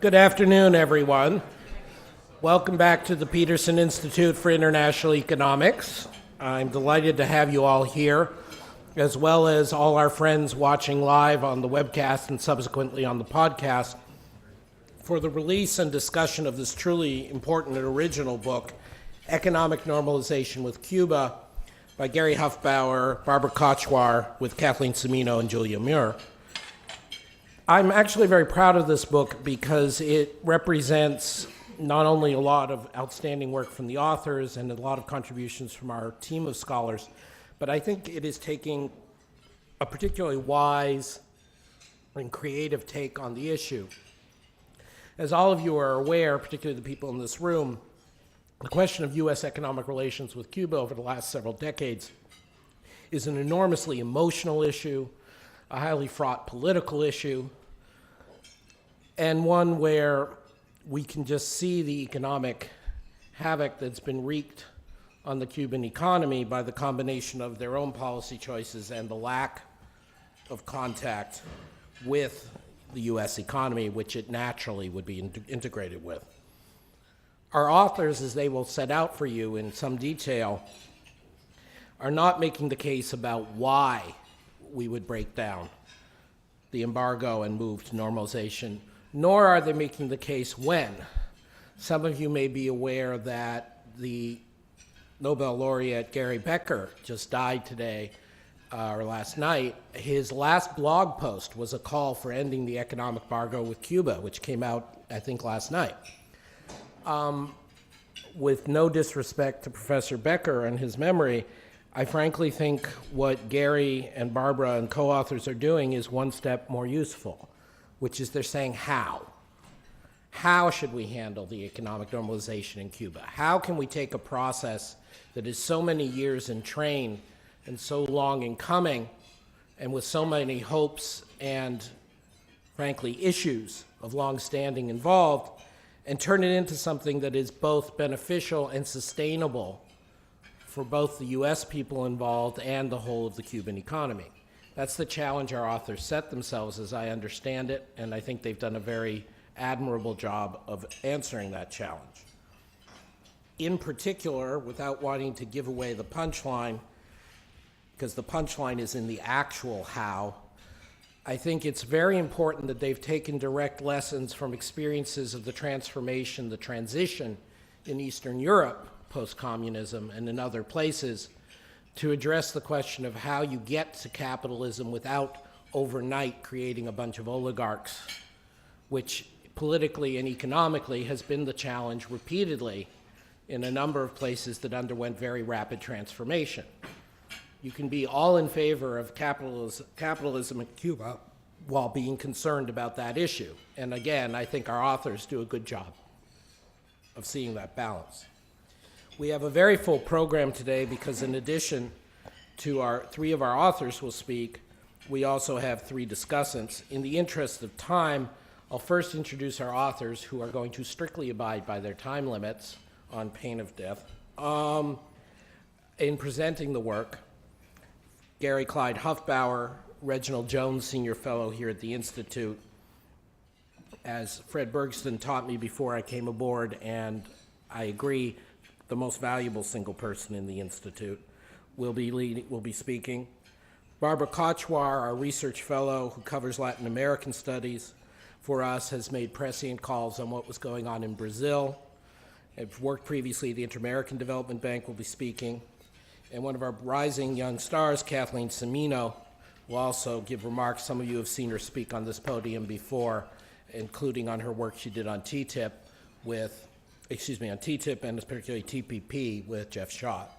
Good afternoon, everyone. Welcome back to the Peterson Institute for International Economics. I'm delighted to have you all here, as well as all our friends watching live on the webcast and subsequently on the podcast, for the release and discussion of this truly important and original book, Economic Normalization with Cuba, by Gary Huffbauer, Barbara Kochwar, with Kathleen Semino and Julia Muir. I'm actually very proud of this book because it represents not only a lot of outstanding work from the authors and a lot of contributions from our team of scholars, but I think it is taking a particularly wise and creative take on the issue. As all of you are aware, particularly the people in this room, the question of U.S. economic relations with Cuba over the last several decades is an enormously emotional issue, a highly fraught political issue, and one where we can just see the economic havoc that's been wreaked on the Cuban economy by the combination of their own policy choices and the lack of contact with the U.S. economy, which it naturally would be integrated with. Our authors, as they will set out for you in some detail, are not making the case about why we would break down the embargo and move to normalization, nor are they making the case when. Some of you may be aware that the Nobel laureate Gary Becker just died today, or last night. His last blog post was a call for ending the economic embargo with Cuba, which came out, I think, last night. With no disrespect to Professor Becker and his memory, I frankly think what Gary and Barbara and co-authors are doing is one step more useful, which is they're saying how. How should we handle the economic normalization in Cuba? How can we take a process that is so many years in train and so long in coming and with so many hopes and, frankly, issues of long standing involved, and turn it into something that is both beneficial and sustainable for both the U.S. people involved and the whole of the Cuban economy. That's the challenge our authors set themselves, as I understand it, and I think they've done a very admirable job of answering that challenge. In particular, without wanting to give away the punchline, because the punchline is in the actual how, I think it's very important that they've taken direct lessons from experiences of the transformation, the transition in Eastern Europe, post-communism, and in other places, to address the question of how you get to capitalism without overnight creating a bunch of oligarchs, which politically and economically has been the challenge repeatedly in a number of places that underwent very rapid transformation. You can be all in favor of capitalism in Cuba while being concerned about that issue. And again, I think our authors do a good job of seeing that balance. We have a very full program today because in addition to three of our authors will speak, we also have three discussants. In the interest of time, I'll first introduce our authors who are going to strictly abide by their time limits on pain of death. In presenting the work, Gary Clyde Huffbauer, Reginald Jones, Senior Fellow here at the Institute. As Fred Bergston taught me before I came aboard, and I agree, the most valuable single person in the Institute will be speaking. Barbara Kochwar, our research fellow who covers Latin American studies for us, has made prescient calls on what was going on in Brazil. I've worked previously at the Inter-American Development Bank, will be speaking. And one of our rising young stars, Kathleen Semino, will also give remarks. Some of you have seen her speak on this podium before, including on her work she did on TTIP and particularly TPP with Jeff Schott.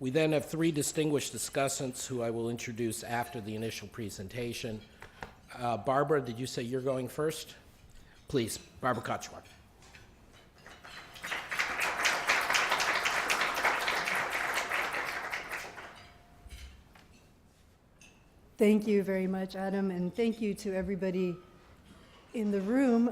We then have three distinguished discussants who I will introduce after the initial presentation. Barbara, did you say you're going first? Please, Barbara Kochwar. Thank you very much, Adam, and thank you to everybody in the room.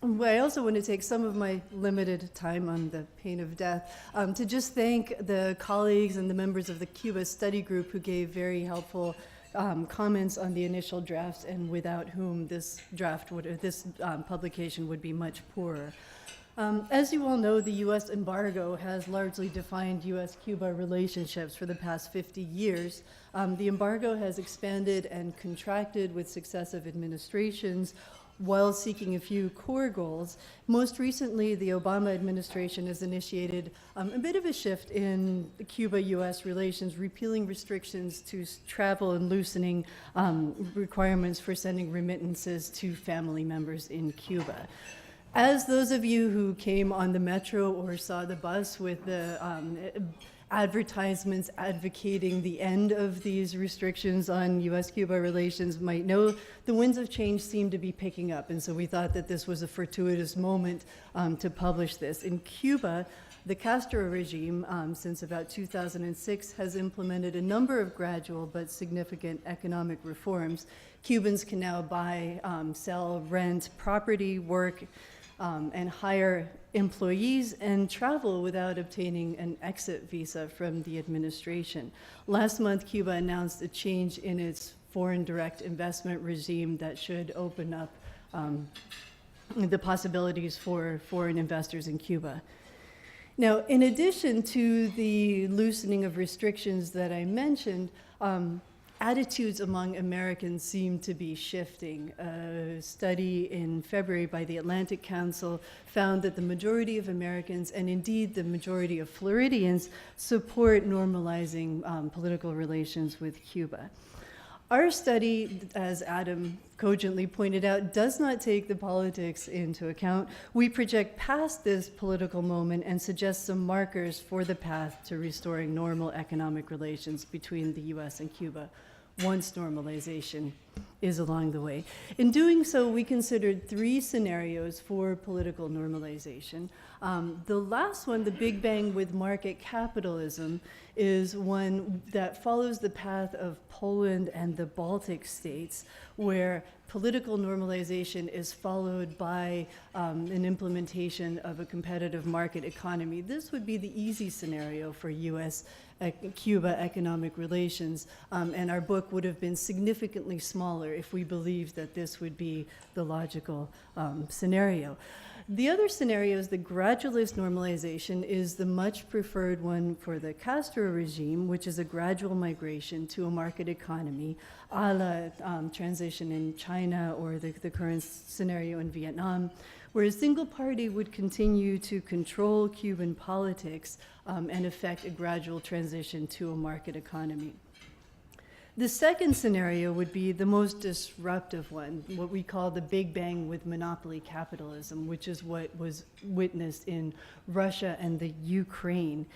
I also want to take some of my limited time on the pain of death to just thank the colleagues and the members of the Cuba study group who gave very helpful comments on the initial drafts and without whom this publication would be much poorer. As you all know, the U.S. embargo has largely defined U.S.-Cuba relationships for the past 50 years. The embargo has expanded and contracted with successive administrations while seeking a few core goals. Most recently, the Obama administration has initiated a bit of a shift in Cuba-U.S. relations, repealing restrictions to travel and loosening requirements for sending remittances to family members in Cuba. As those of you who came on the metro or saw the bus with the advertisements advocating the end of these restrictions on U.S.-Cuba relations might know, the winds of change seem to be picking up, and so we thought that this was a fortuitous moment to publish this. In Cuba, the Castro regime, since about 2006, has implemented a number of gradual but significant economic reforms. Cubans can now buy, sell, rent property, work, and hire employees and travel without obtaining an exit visa from the administration. Last month, Cuba announced a change in its foreign direct investment regime that should open up the possibilities for foreign investors in Cuba. Now, in addition to the loosening of restrictions that I mentioned, attitudes among Americans seem to be shifting. A study in February by the Atlantic Council found that the majority of Americans, and indeed the majority of Floridians, support normalizing political relations with Cuba. Our study, as Adam cogently pointed out, does not take the politics into account. We project past this political moment and suggest some markers for the path to restoring normal economic relations between the US and Cuba once normalization is along the way. In doing so, we considered 3 scenarios for political normalization. The last one, the Big Bang with market capitalism, is one that follows the path of Poland and the Baltic states, where political normalization is followed by an implementation of a competitive market economy. This would be the easy scenario for US-Cuba economic relations, and our book would have been significantly smaller if we believed that this would be the logical scenario. The other scenario is the gradualist normalization is the much preferred one for the Castro regime, which is a gradual migration to a market economy, a la transition in China or the current scenario in Vietnam, where a single party would continue to control Cuban politics and effect a gradual transition to a market economy. The second scenario would be the most disruptive one, what we call the Big Bang with monopoly capitalism, which is what was witnessed in Russia and the Ukraine.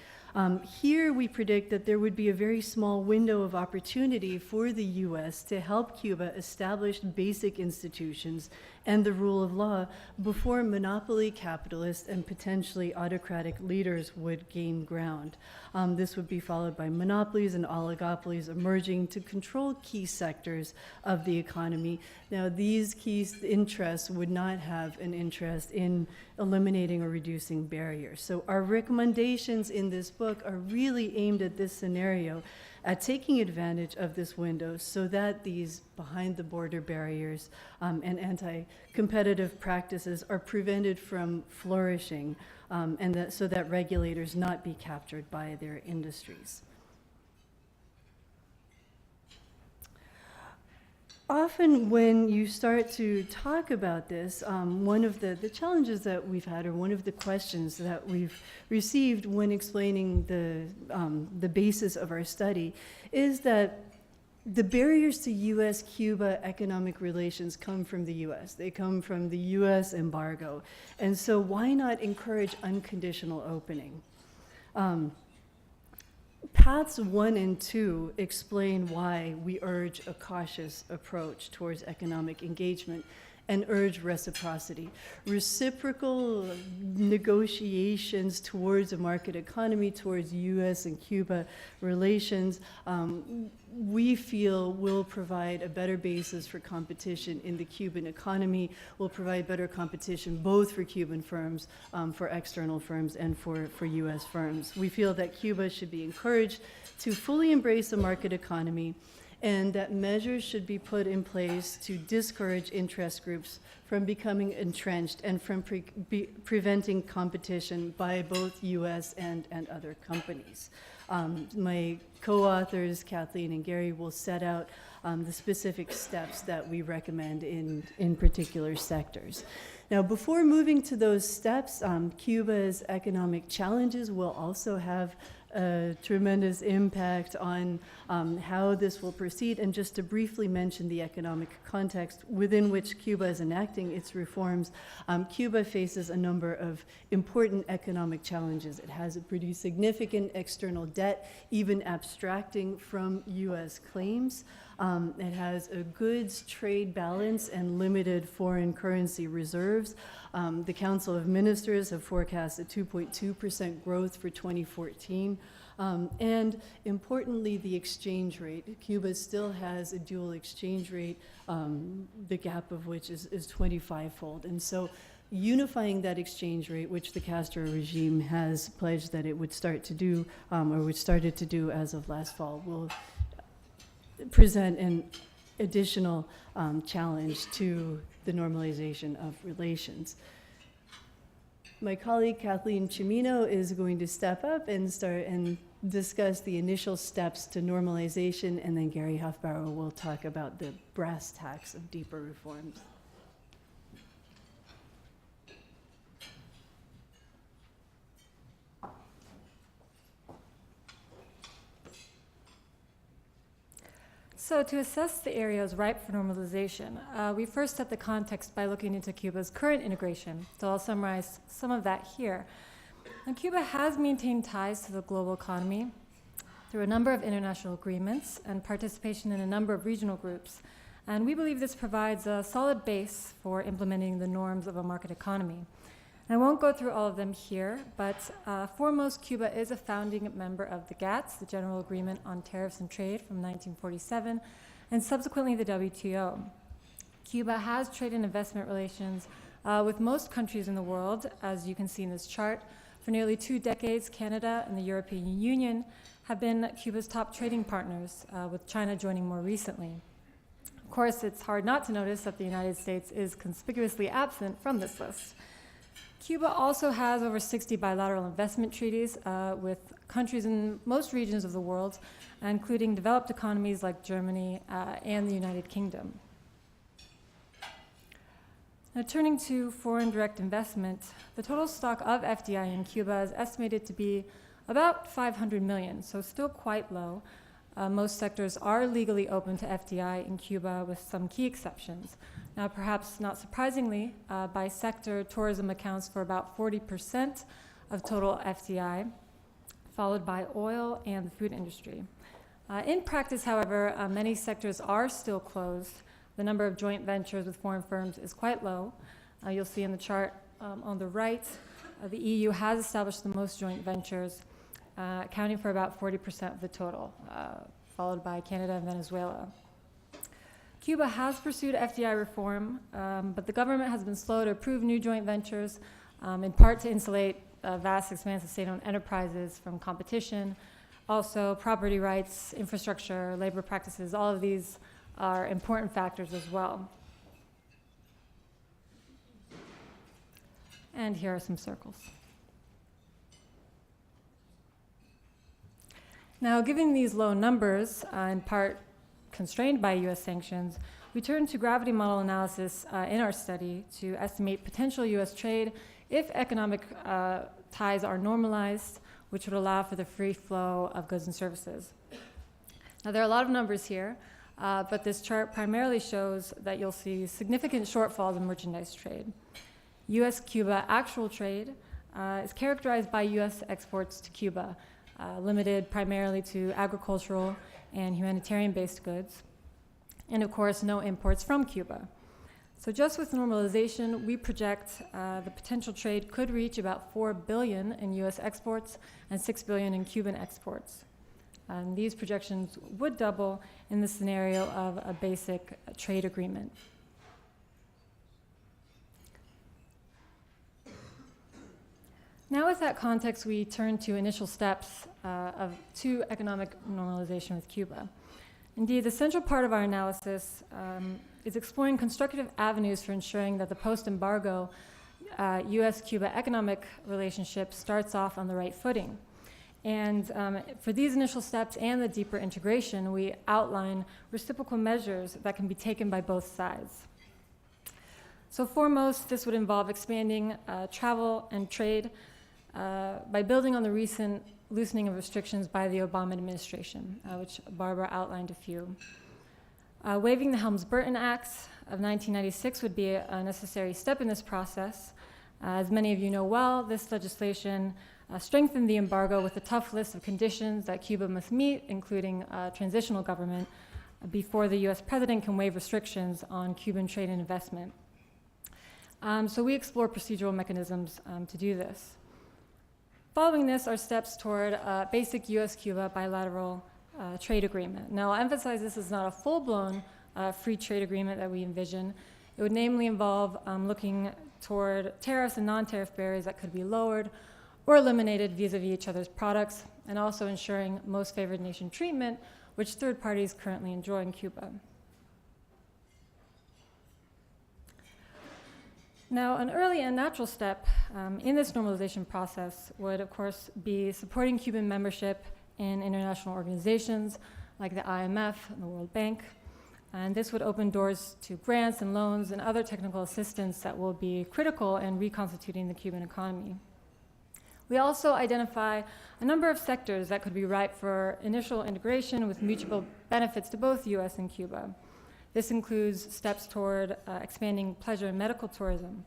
Here we predict that there would be a very small window of opportunity for the US to help Cuba establish basic institutions and the rule of law before monopoly capitalists and potentially autocratic leaders would gain ground. This would be followed by monopolies and oligopolies emerging to control key sectors of the economy. Now, these key interests would not have an interest in eliminating or reducing barriers. So our recommendations in this book are really aimed at this scenario, at taking advantage of this window so that these behind-the-border barriers and anti-competitive practices are prevented from flourishing, and so that regulators not be captured by their industries. Often when you start to talk about this, one of the challenges that we've had, or one of the questions that we've received when explaining the basis of our study, is that the barriers to US-Cuba economic relations come from the US. They come from the US embargo. And so why not encourage unconditional opening? Paths 1 and 2 explain why we urge a cautious approach towards economic engagement and urge reciprocity. Reciprocal negotiations towards a market economy, towards US and Cuba relations, we feel will provide a better basis for competition in the Cuban economy, will provide better competition both for Cuban firms, for external firms, and for US firms. We feel that Cuba should be encouraged to fully embrace a market economy and that measures should be put in place to discourage interest groups from becoming entrenched and from preventing competition by both U.S. and other companies. My co-authors, Kathleen and Gary, will set out the specific steps that we recommend in particular sectors. Now, before moving to those steps, Cuba's economic challenges will also have a tremendous impact on how this will proceed. And just to briefly mention the economic context within which Cuba is enacting its reforms, Cuba faces a number of important economic challenges. It has a pretty significant external debt, even abstracting from U.S. claims. It has a goods trade balance and limited foreign currency reserves. The Council of Ministers have forecast a 2.2% growth for 2014. And importantly, the exchange rate. Cuba still has a dual exchange rate, the gap of which is 25-fold. And so unifying that exchange rate, which the Castro regime has pledged that it would start to do, or which started to do as of last fall, will present an additional challenge to the normalization of relations. My colleague Kathleen Chimino is going to step up and start and discuss the initial steps to normalization, and then Gary Hofbauer will talk about the brass tacks of deeper reforms. So to assess the areas ripe for normalization, we first set the context by looking into Cuba's current integration. So I'll summarize some of that here. And Cuba has maintained ties to the global economy through a number of international agreements and participation in a number of regional groups. And we believe this provides a solid base for implementing the norms of a market economy. I won't go through all of them here, but foremost, Cuba is a founding member of the GATS, the General Agreement on Tariffs and Trade from 1947, and subsequently the WTO. Cuba has trade and investment relations with most countries in the world, as you can see in this chart. For nearly 2 decades, Canada and the European Union have been Cuba's top trading partners, with China joining more recently. Of course, it's hard not to notice that the United States is conspicuously absent from this list. Cuba also has over 60 bilateral investment treaties with countries in most regions of the world, including developed economies like Germany and the United Kingdom. Now, turning to foreign direct investment, the total stock of FDI in Cuba is estimated to be about 500 million, so still quite low. Most sectors are legally open to FDI in Cuba with some key exceptions. Now, perhaps not surprisingly, by sector, tourism accounts for about 40% of total FDI, followed by oil and the food industry. In practice, however, many sectors are still closed. The number of joint ventures with foreign firms is quite low. You'll see in the chart on the right, the EU has established the most joint ventures, accounting for about 40% of the total, followed by Canada and Venezuela. Cuba has pursued FDI reform, but the government has been slow to approve new joint ventures, in part to insulate vast expanse of state-owned enterprises from competition. Also, property rights, infrastructure, labor practices, all of these are important factors as well. And here are some circles. Now, given these low numbers, in part constrained by U.S. sanctions, we turned to gravity model analysis in our study to estimate potential U.S. trade if economic ties are normalized, which would allow for the free flow of goods and services. Now, there are a lot of numbers here, but this chart primarily shows that you'll see significant shortfalls in merchandise trade. U.S.-Cuba actual trade is characterized by U.S. exports to Cuba, limited primarily to agricultural and humanitarian-based goods, and of course, no imports from Cuba. So just with normalization, we project the potential trade could reach about $4 billion in U.S. exports and $6 billion in Cuban exports. And these projections would double in the scenario of a basic trade agreement. Now with that context, we turn to initial steps to economic normalization with Cuba. Indeed, the central part of our analysis is exploring constructive avenues for ensuring that the post-embargo U.S.-Cuba economic relationship starts off on the right footing. And for these initial steps and the deeper integration, we outline reciprocal measures that can be taken by both sides. So foremost, this would involve expanding travel and trade by building on the recent loosening of restrictions by the Obama administration, which Barbara outlined a few. Waiving the Helms-Burton Acts of 1996 would be a necessary step in this process. As many of you know well, this legislation strengthened the embargo with a tough list of conditions that Cuba must meet, including transitional government, before the US president can waive restrictions on Cuban trade and investment. So we explore procedural mechanisms to do this. Following this are steps toward a basic US-Cuba bilateral trade agreement. Now, I'll emphasize this is not a full-blown free trade agreement that we envision. It would namely involve looking toward tariffs and non-tariff barriers that could be lowered or eliminated vis-a-vis each other's products, and also ensuring most favored nation treatment, which third parties currently enjoy in Cuba. Now, an early and natural step in this normalization process would, of course, be supporting Cuban membership in international organizations like the IMF and the World Bank. And this would open doors to grants and loans and other technical assistance that will be critical in reconstituting the Cuban economy. We also identify a number of sectors that could be ripe for initial integration with mutual benefits to both US and Cuba. This includes steps toward expanding pleasure and medical tourism.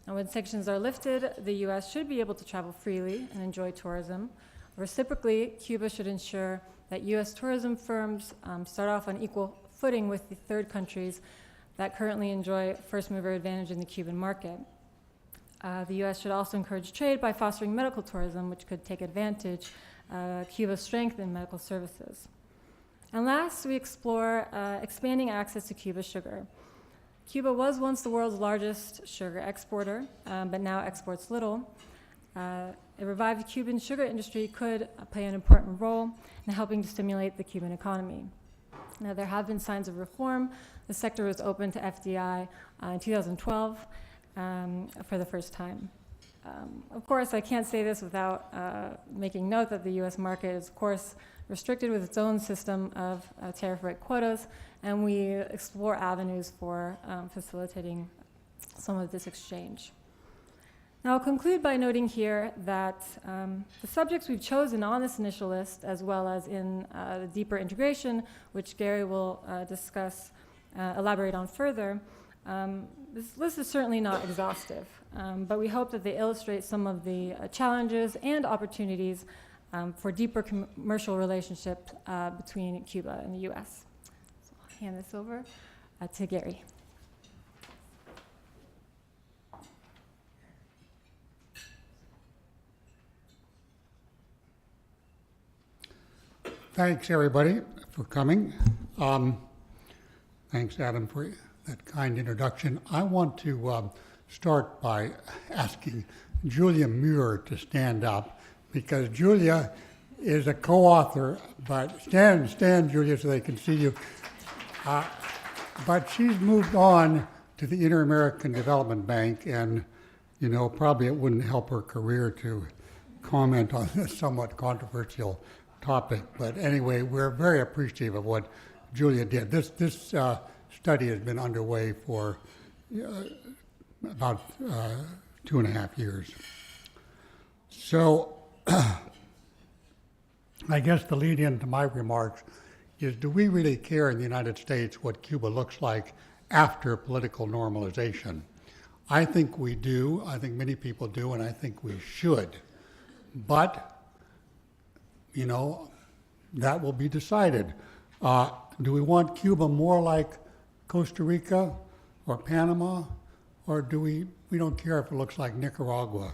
Now, when sanctions are lifted, the US should be able to travel freely and enjoy tourism. Reciprocally, Cuba should ensure that US tourism firms start off on equal footing with the third countries that currently enjoy first mover advantage in the Cuban market. The US should also encourage trade by fostering medical tourism, which could take advantage of Cuba's strength in medical services. And last, we explore expanding access to Cuba's sugar. Cuba was once the world's largest sugar exporter, but now exports little. A revived Cuban sugar industry could play an important role in helping to stimulate the Cuban economy. Now, there have been signs of reform. The sector was open to FDI in 2012 for the first time. Of course, I can't say this without making note that the US market is, of course, restricted with its own system of tariff rate quotas, and we explore avenues for facilitating some of this exchange. Now, I'll conclude by noting here that the subjects we've chosen on this initial list, as well as in the deeper integration, which Gary will elaborate on further, this list is certainly not exhaustive, but we hope that they illustrate some of the challenges and opportunities for deeper commercial relationship between Cuba and the US. So I'll hand this over to Gary. Thanks, everybody, for coming. Thanks, Adam, for that kind introduction. I want to start by asking Julia Muir to stand up, because Julia is a co-author, but stand, Julia, so they can see you. But she's moved on to the Inter-American Development Bank, and, you know, probably it wouldn't help her career to comment on this somewhat controversial topic. But anyway, we're very appreciative of what Julia did. This study has been underway for about 2.5 years. So I guess the lead in to my remarks is, do we really care in the United States what Cuba looks like after political normalization? I think we do. I think many people do, and I think we should. But, you know, that will be decided. Do we want Cuba more like Costa Rica or Panama, or do we don't care if it looks like Nicaragua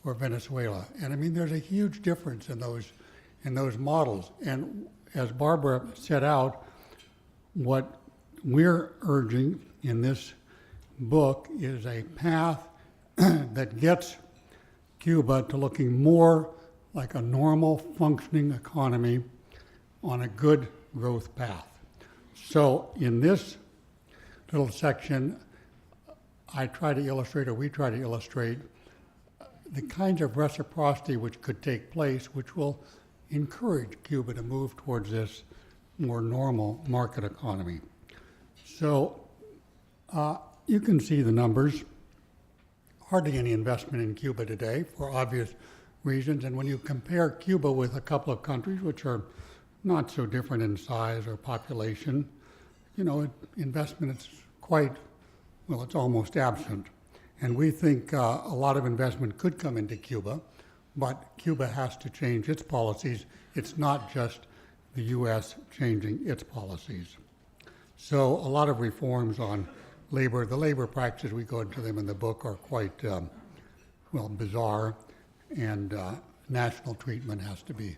or Venezuela? And I mean, there's a huge difference in those models. And as Barbara set out, what we're urging in this book is a path that gets Cuba to looking more like a normal functioning economy on a good growth path. So in this little section, I try to illustrate, or we try to illustrate, the kinds of reciprocity which could take place, which will encourage Cuba to move towards this more normal market economy. So you can see the numbers. Hardly any investment in Cuba today for obvious reasons. And when you compare Cuba with a couple of countries which are not so different in size or population, you know, investment is quite, well, it's almost absent. And we think a lot of investment could come into Cuba, but Cuba has to change its policies. It's not just the U.S. changing its policies. So a lot of reforms on labor, the labor practices, we go into them in the book, are quite, well, bizarre, and national treatment has to be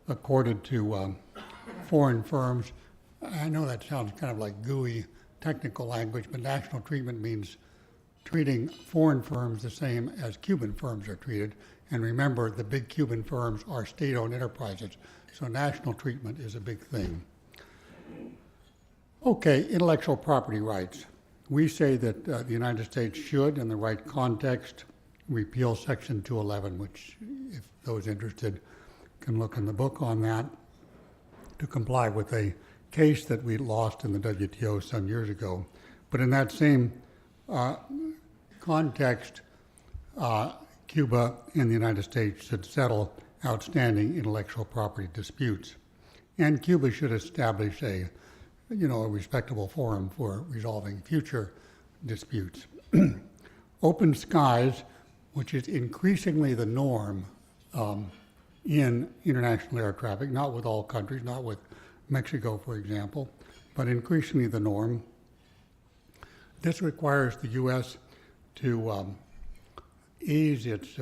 accorded to foreign firms. I know that sounds kind of like gooey technical language, but national treatment means treating foreign firms the same as Cuban firms are treated. And remember, the big Cuban firms are state-owned enterprises, so national treatment is a big thing. Okay, intellectual property rights. We say that the United States should, in the right context, repeal Section 211, which, if those interested can look in the book on that, to comply with a case that we lost in the WTO some years ago. But in that same context, Cuba and the United States should settle outstanding intellectual property disputes. And Cuba should establish a respectable forum for resolving future disputes. Open skies, which is increasingly the norm in international air traffic, not with all countries, not with Mexico, for example, but increasingly the norm. This requires the U.S. to ease its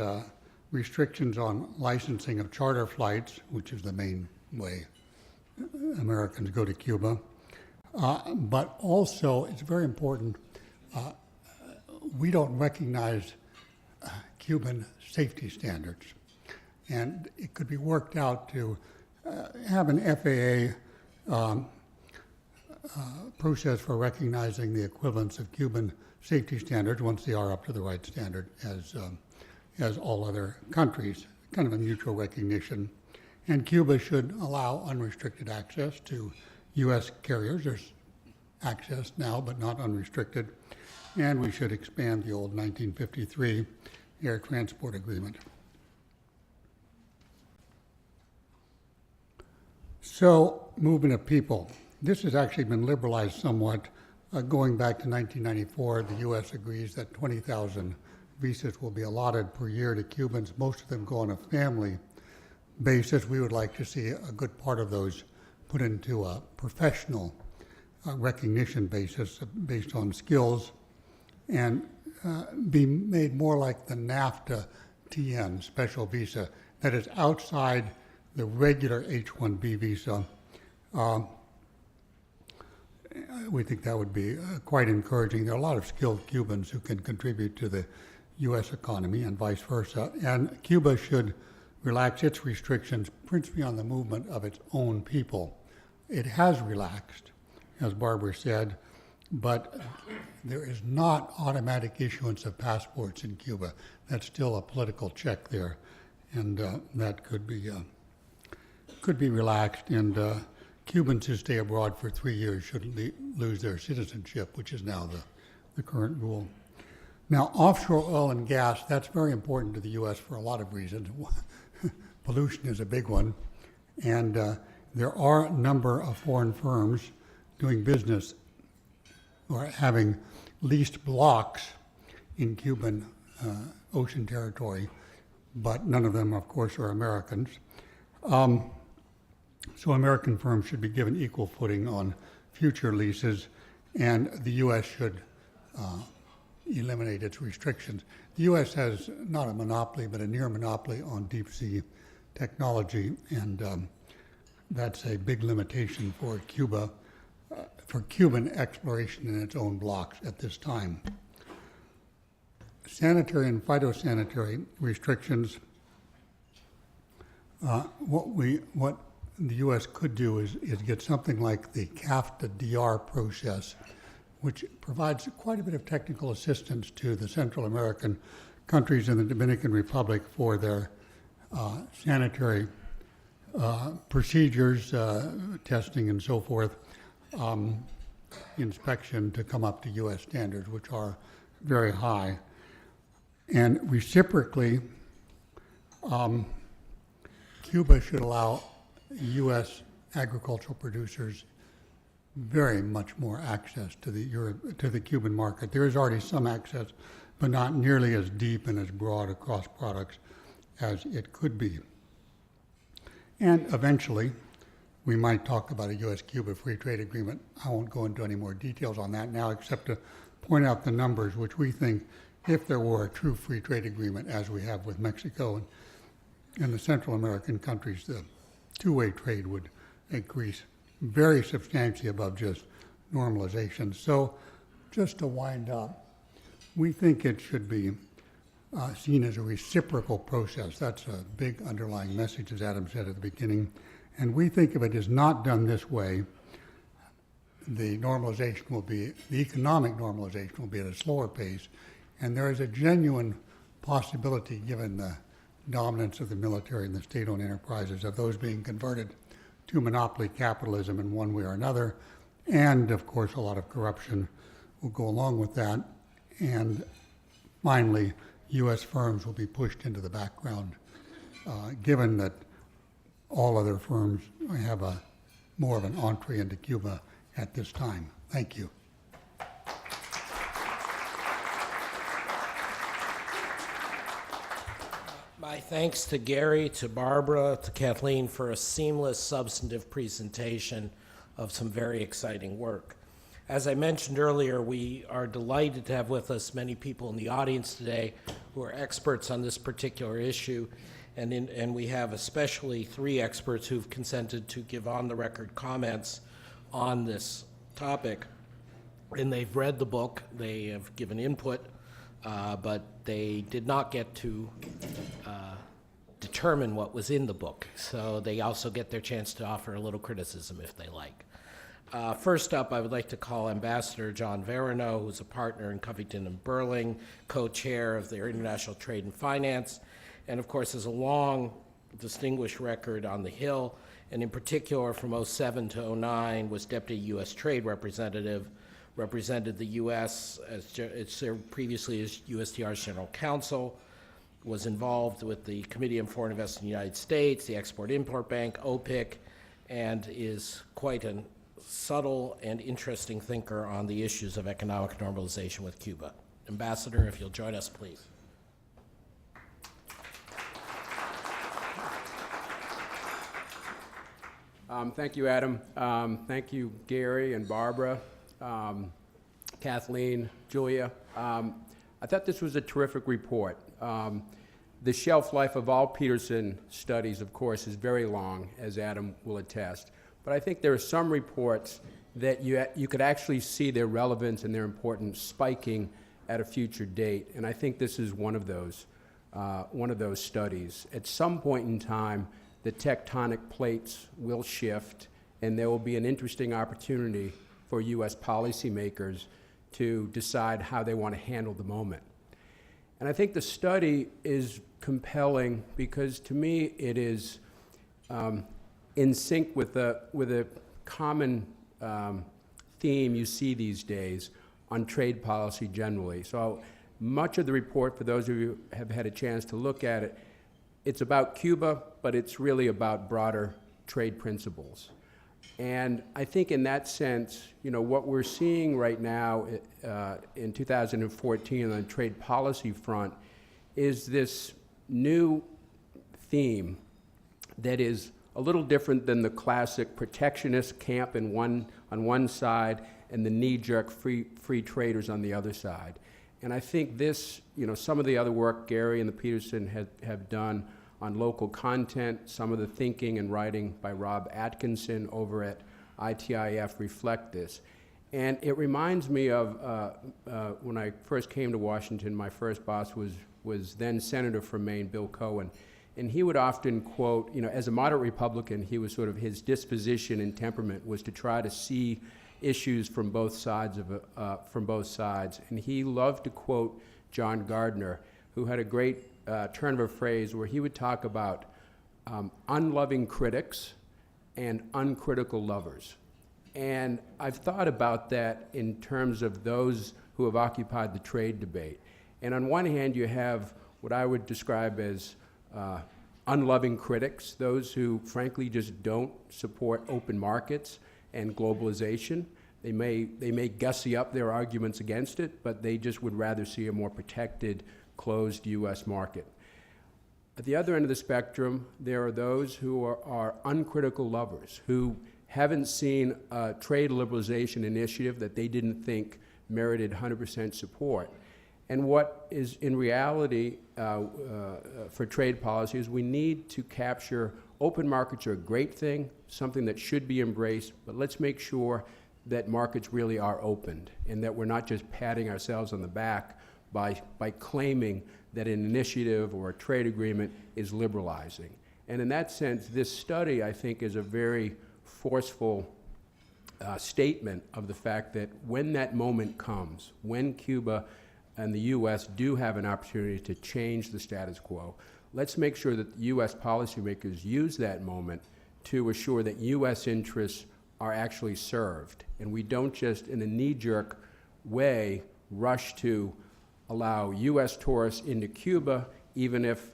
restrictions on licensing of charter flights, which is the main way Americans go to Cuba. But also, it's very important, we don't recognize Cuban safety standards. And it could be worked out to have an FAA process for recognizing the equivalence of Cuban safety standards once they are up to the right standard as all other countries, kind of a mutual recognition. And Cuba should allow unrestricted access to U.S. carriers. There's access now, but not unrestricted. And we should expand the old 1953 air transport agreement. So, movement of people. This has actually been liberalized somewhat. Going back to 1994, the U.S. agrees that 20,000 visas will be allotted per year to Cubans. Most of them go on a family basis. We would like to see a good part of those put into a professional recognition basis based on skills and be made more like the NAFTA TN, special visa, that is outside the regular H-1B visa. We think that would be quite encouraging. There are a lot of skilled Cubans who can contribute to the U.S. economy and vice versa. And Cuba should relax its restrictions principally on the movement of its own people. It has relaxed, as Barbara said, but there is not automatic issuance of passports in Cuba. That's still a political check there, and that could be relaxed. And Cubans who stay abroad for 3 years shouldn't lose their citizenship, which is now the current rule. Now, offshore oil and gas, that's very important to the U.S. for a lot of reasons. Pollution is a big one, and there are a number of foreign firms doing business or having leased blocks in Cuban ocean territory, but none of them, of course, are Americans. So American firms should be given equal footing on future leases, and the U.S. should eliminate its restrictions. The U.S. has not a monopoly, but a near monopoly on deep sea technology, and that's a big limitation for Cuba, for Cuban exploration in its own blocks at this time. Sanitary and phytosanitary restrictions. What the U.S. could do is get something like the CAFTA-DR process, which provides quite a bit of technical assistance to the Central American countries and the Dominican Republic for their sanitary procedures, testing and so forth, inspection to come up to U.S. standards, which are very high. And reciprocally, Cuba should allow U.S. agricultural producers very much more access to the Cuban market. There is already some access, but not nearly as deep and as broad across products as it could be. And eventually, we might talk about a U.S.-Cuba free trade agreement. I won't go into any more details on that now, except to point out the numbers, which we think, if there were a true free trade agreement, as we have with Mexico and the Central American countries, the two-way trade would increase very substantially above just normalization. So just to wind up, we think it should be seen as a reciprocal process. That's a big underlying message, as Adam said at the beginning. And we think if it is not done this way, the economic normalization will be at a slower pace. And there is a genuine possibility, given the dominance of the military and the state-owned enterprises, of those being converted to monopoly capitalism in one way or another. And of course, a lot of corruption will go along with that. And finally, U.S. firms will be pushed into the background, given that all other firms have more of an entree into Cuba at this time. Thank you. My thanks to Gary, to Barbara, to Kathleen for a seamless, substantive presentation of some very exciting work. As I mentioned earlier, we are delighted to have with us many people in the audience today who are experts on this particular issue, and we have especially 3 experts who've consented to give on-the-record comments on this topic. And they've read the book, they have given input, but they did not get to determine what was in the book. So they also get their chance to offer a little criticism if they like. First up, I would like to call Ambassador John Verino, who's a partner in Covington and Burling, co-chair of their International Trade and Finance, and of course has a long, distinguished record on the Hill, and in particular from 07 to 09 was Deputy U.S. Trade Representative, represented the U.S. as it served previously as USTR's General Counsel, was involved with the Committee on Foreign Investment in the United States, the Export-Import Bank, OPIC, and is quite a subtle and interesting thinker on the issues of economic normalization with Cuba. Ambassador, if you'll join us, please. Thank you, Adam. Thank you, Gary and Barbara, Kathleen, Julia. I thought this was a terrific report. The shelf life of all Peterson studies, of course, is very long, as Adam will attest. But I think there are some reports that you could actually see their relevance and their importance spiking at a future date. And I think this is one of those studies. At some point in time, the tectonic plates will shift, and there will be an interesting opportunity for U.S. policymakers to decide how they want to handle the moment. And I think the study is compelling because, to me, it is in sync with a common theme you see these days on trade policy generally. So much of the report, for those of you who have had a chance to look at it, it's about Cuba, but it's really about broader trade principles. And I think in that sense, what we're seeing right now in 2014 on the trade policy front is this new theme that is a little different than the classic protectionist camp on one side and the knee-jerk free traders on the other side. And I think this, some of the other work Gary and the Peterson have done on local content, some of the thinking and writing by Rob Atkinson over at ITIF reflect this. And it reminds me of when I first came to Washington, my first boss was then Senator from Maine, Bill Cohen. And he would often quote, as a moderate Republican, he was sort of, his disposition and temperament was to try to see issues from both sides And he loved to quote John Gardner, who had a great turn of a phrase where he would talk about unloving critics and uncritical lovers. And I've thought about that in terms of those who have occupied the trade debate. And on one hand, you have what I would describe as unloving critics, those who frankly just don't support open markets and globalization. They may gussy up their arguments against it, but they just would rather see a more protected, closed U.S. market. At the other end of the spectrum, there are those who are uncritical lovers, who haven't seen a trade liberalization initiative that they didn't think merited 100% support. And what is in reality for trade policy is we need to capture open markets are a great thing, something that should be embraced, but let's make sure that markets really are opened and that we're not just patting ourselves on the back by claiming that an initiative or a trade agreement is liberalizing. And in that sense, this study, I think, is a very forceful statement of the fact that when that moment comes, when Cuba and the U.S. do have an opportunity to change the status quo, let's make sure that U.S. policymakers use that moment to assure that U.S. interests are actually served. And we don't just, in a knee-jerk way, rush to allow U.S. tourists into Cuba, even if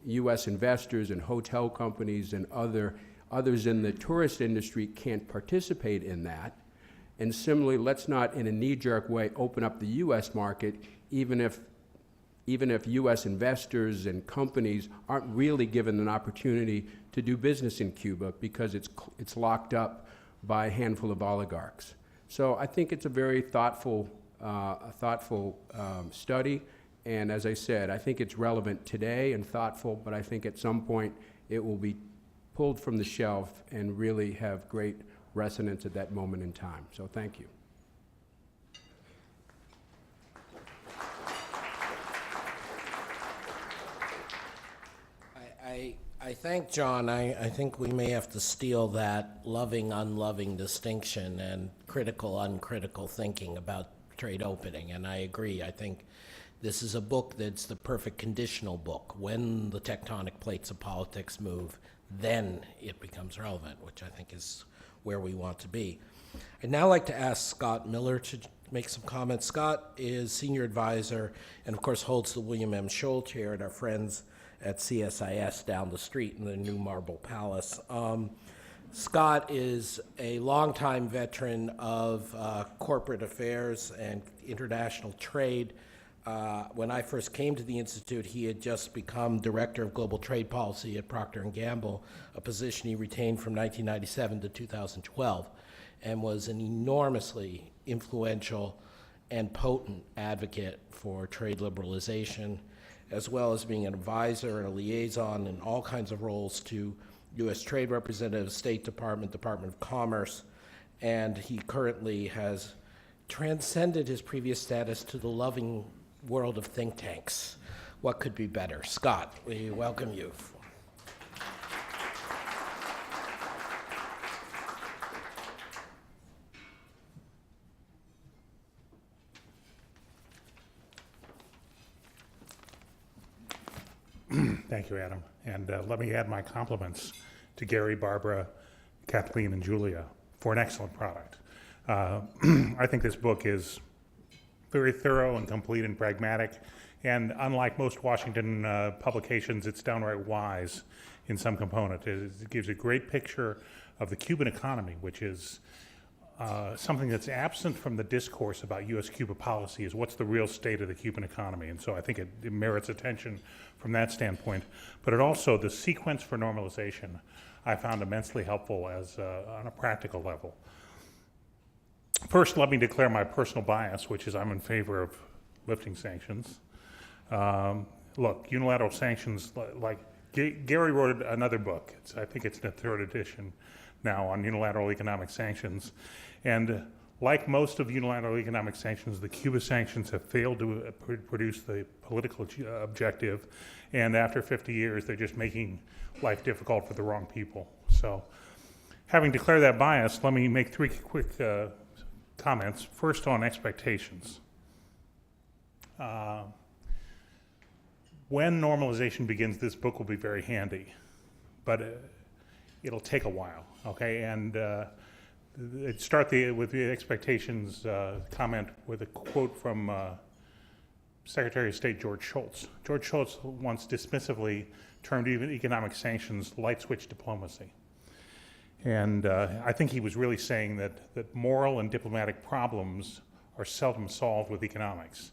U.S. investors and hotel companies and others in the tourist industry can't participate in that. And similarly, let's not, in a knee-jerk way, open up the U.S. market, even if U.S. investors and companies aren't really given an opportunity to do business in Cuba because it's locked up by a handful of oligarchs. So I think it's a very thoughtful study, and as I said, I think it's relevant today and thoughtful, but I think at some point it will be pulled from the shelf and really have great resonance at that moment in time. So thank you. I thank John. I think we may have to steal that loving, unloving distinction and critical, uncritical thinking about trade opening, and I agree. I think this is a book that's the perfect conditional book. When the tectonic plates of politics move, then it becomes relevant, which I think is where we want to be. I'd now like to ask Scott Miller to make some comments. Scott is senior advisor and, of course, holds the William M. Scholl Chair at our friends at CSIS down the street in the new Marble Palace. Scott is a longtime veteran of corporate affairs and international trade. When I first came to the Institute, he had just become Director of Global Trade Policy at Procter & Gamble, a position he retained from 1997 to 2012, and was an enormously influential and potent advocate for trade liberalization, as well as being an advisor and a liaison in all kinds of roles to U.S. Trade Representatives, State Department, Department of Commerce, and he currently has transcended his previous status to the loving world of think tanks. What could be better? Scott, we welcome you. Thank you, Adam. And let me add my compliments to Gary, Barbara, Kathleen, and Julia for an excellent product. I think this book is very thorough and complete and pragmatic. And unlike most Washington publications, it's downright wise in some component. It gives a great picture of the Cuban economy, which is something that's absent from the discourse about U.S.-Cuba policy is what's the real state of the Cuban economy. And so I think it merits attention from that standpoint. But it also, the sequence for normalization, I found immensely helpful as on a practical level. First, let me declare my personal bias, which is I'm in favor of lifting sanctions. Look, unilateral sanctions, like Gary wrote another book. I think it's in the third edition now on unilateral economic sanctions. And Like most of unilateral economic sanctions, the Cuba sanctions have failed to produce the political objective, and after 50 years, they're just making life difficult for the wrong people. So, having declared that bias, let me make three quick comments. First, on expectations. When normalization begins, this book will be very handy, but it'll take a while, okay? And start with the expectations comment with a quote from Secretary of State George Shultz. George Shultz once dismissively termed even economic sanctions light switch diplomacy. And I think he was really saying that moral and diplomatic problems are seldom solved with economics.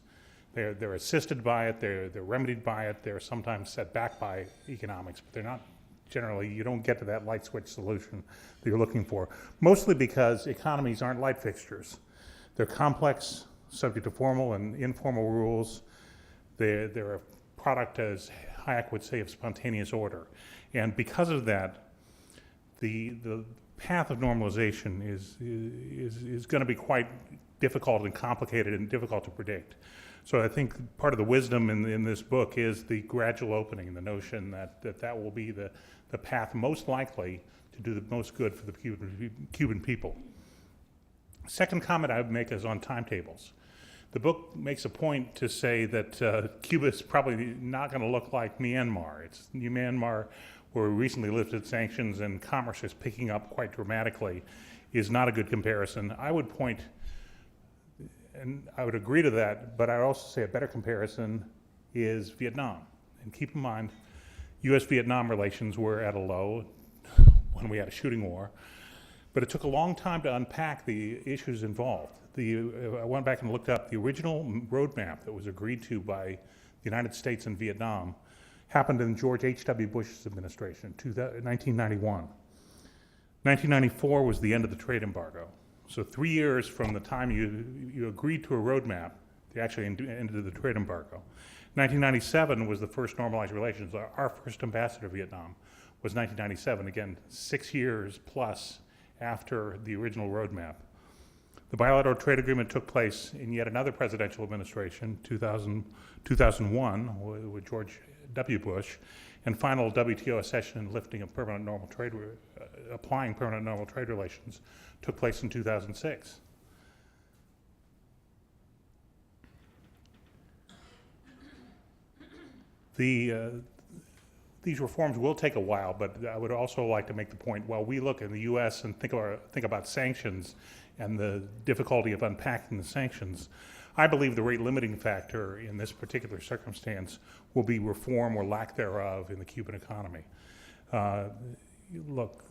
They're assisted by it, they're remedied by it, they're sometimes set back by economics, but they're not generally, you don't get to that light switch solution that you're looking for, mostly because economies aren't light fixtures. They're complex, subject to formal and informal rules. They're a product, as Hayek would say, of spontaneous order. And because of that, the path of normalization is going to be quite difficult and complicated and difficult to predict. So I think part of the wisdom in this book is the gradual opening, the notion that will be the path most likely to do the most good for the Cuban people. Second comment I would make is on timetables. The book makes a point to say that Cuba is probably not going to look like Myanmar. It's Myanmar, where we recently lifted sanctions and commerce is picking up quite dramatically, is not a good comparison. I would point, and I would agree to that, but I would also say a better comparison is Vietnam. And keep in mind, U.S.-Vietnam relations were at a low when we had a shooting war, but it took a long time to unpack the issues involved. I went back and looked up the original roadmap that was agreed to by the United States and Vietnam happened in George H.W. Bush's administration, 1991. 1994 was the end of the trade embargo. So 3 years from the time you agreed to a roadmap, they actually ended the trade embargo. 1997 was the first normalized relations. Our first ambassador to Vietnam was 1997, again, 6 years plus after the original roadmap. The bilateral trade agreement took place in yet another presidential administration, 2001, with George W. Bush, and final WTO accession and lifting of applying permanent normal trade relations took place in 2006. These reforms will take a while, but I would also like to make the point, while we look in the U.S. and think about sanctions and the difficulty of unpacking the sanctions, I believe the rate limiting factor in this particular circumstance will be reform or lack thereof in the Cuban economy. Look,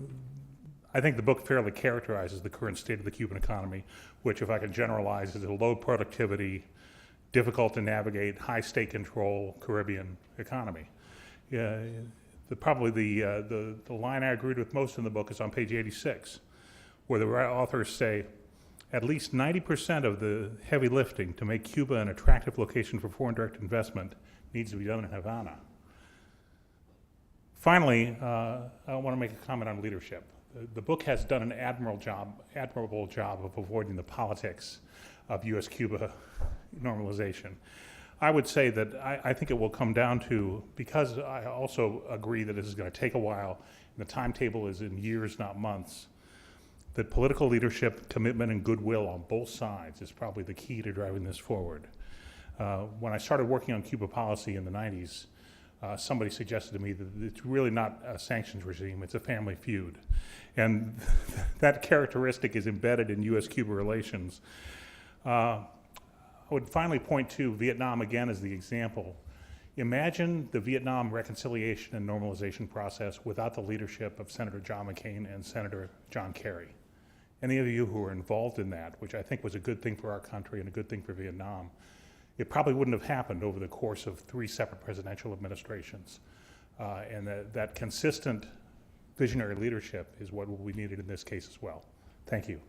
I think the book fairly characterizes the current state of the Cuban economy, which, if I can generalize, is a low productivity, difficult to navigate, high state control Caribbean economy. Probably the line I agreed with most in the book is on page 86, where the authors say, at least 90% of the heavy lifting to make Cuba an attractive location for foreign direct investment needs to be done in Havana. Finally, I want to make a comment on leadership. The book has done an admirable job of avoiding the politics of U.S.-Cuba normalization. I would say that I think it will come down to, because I also agree that this is going to take a while, and the timetable is in years, not months, that political leadership, commitment, and goodwill on both sides is probably the key to driving this forward. When I started working on Cuba policy in the 90s, somebody suggested to me that it's really not a sanctions regime, it's a family feud. And that characteristic is embedded in U.S.-Cuba relations. I would finally point to Vietnam again as the example. Imagine the Vietnam reconciliation and normalization process without the leadership of Senator John McCain and Senator John Kerry. Any of you who were involved in that, which I think was a good thing for our country and a good thing for Vietnam, it probably wouldn't have happened over the course of 3 separate presidential administrations. And that consistent visionary leadership is what will be needed in this case as well. Thank you.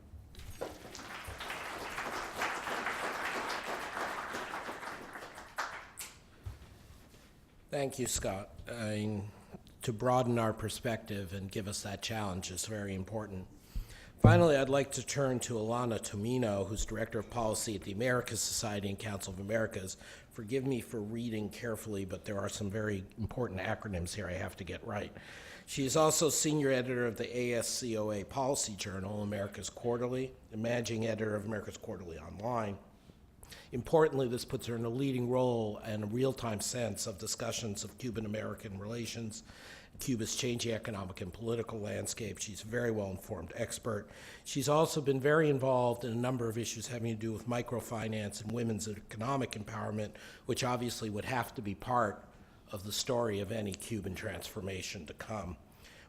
Thank you, Scott. To broaden our perspective and give us that challenge is very important. Finally, I'd like to turn to Alana Tomino, who's Director of Policy at the Americas Society and Council of Americas. Forgive me for reading carefully, but there are some very important acronyms here I have to get right. She is also Senior Editor of the ASCOA Policy Journal, America's Quarterly, and Managing Editor of America's Quarterly Online. Importantly, this puts her in a leading role and a real-time sense of discussions of Cuban-American relations, Cuba's changing economic and political landscape. She's a very well-informed expert. She's also been very involved in a number of issues having to do with microfinance and women's economic empowerment, which obviously would have to be part of the story of any Cuban transformation to come.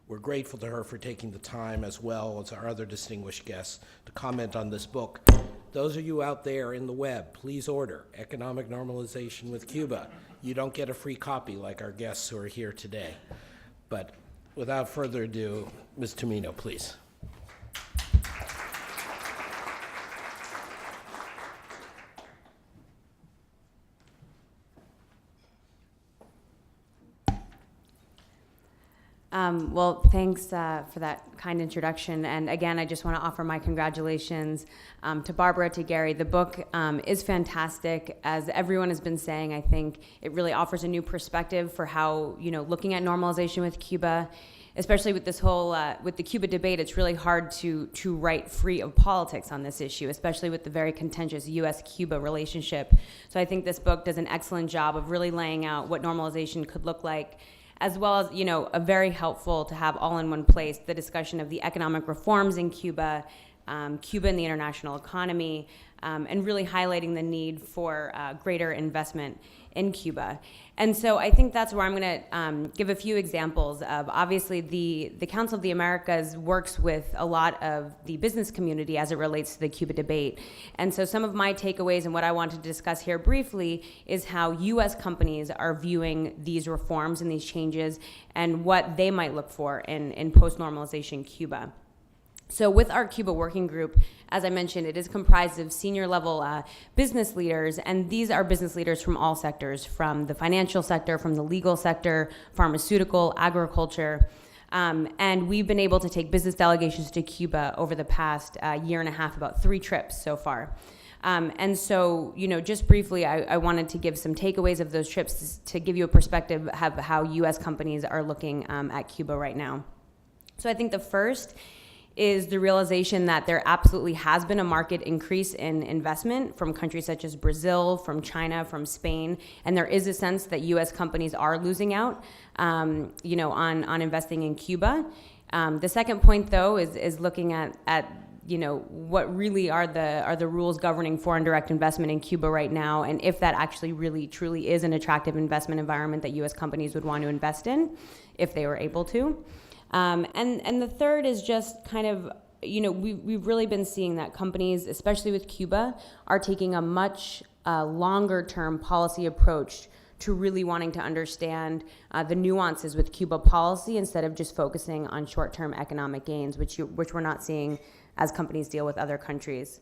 We're grateful to her for taking the time, as well as our other distinguished guests, to comment on this book. Those of you out there in the web, please order Economic Normalization with Cuba. You don't get a free copy like our guests who are here today. But without further ado, Ms. Tomino, please. Well, thanks for that kind introduction. And again, I just want to offer my congratulations to Barbara, to Gary. The book is fantastic. As everyone has been saying, I think it really offers a new perspective for how, looking at normalization with Cuba, especially with this whole, with the Cuba debate, it's really hard to write free of politics on this issue, especially with the very contentious U.S.-Cuba relationship. So I think this book does an excellent job of really laying out what normalization could look like, as well as, a very helpful to have all in one place, the discussion of the economic reforms in Cuba, Cuba and the international economy, and really highlighting the need for greater investment in Cuba. And so I think that's where I'm going to give a few examples of, obviously, the Council of the Americas works with a lot of the business community as it relates to the Cuba debate. And so some of my takeaways and what I want to discuss here briefly is how U.S. companies are viewing these reforms and these changes and what they might look for in post-normalization Cuba. So with our Cuba working group, as I mentioned, it is comprised of senior level business leaders, and these are business leaders from all sectors, from the financial sector, from the legal sector, pharmaceutical, agriculture. And we've been able to take business delegations to Cuba over the past year and a half, about 3 trips so far. And so, just briefly, I wanted to give some takeaways of those trips to give you a perspective of how U.S. companies are looking at Cuba right now. So I think the first is the realization that there absolutely has been a market increase in investment from countries such as Brazil, from China, from Spain, and there is a sense that U.S. companies are losing out, on investing in Cuba. The second point, though, is looking at what really are the rules governing foreign direct investment in Cuba right now, and if that actually really truly is an attractive investment environment that U.S. companies would want to invest in, if they were able to. And the third is just kind of, we've really been seeing that companies, especially with Cuba, are taking a much longer-term policy approach to really wanting to understand the nuances with Cuba policy instead of just focusing on short-term economic gains, which we're not seeing as companies deal with other countries.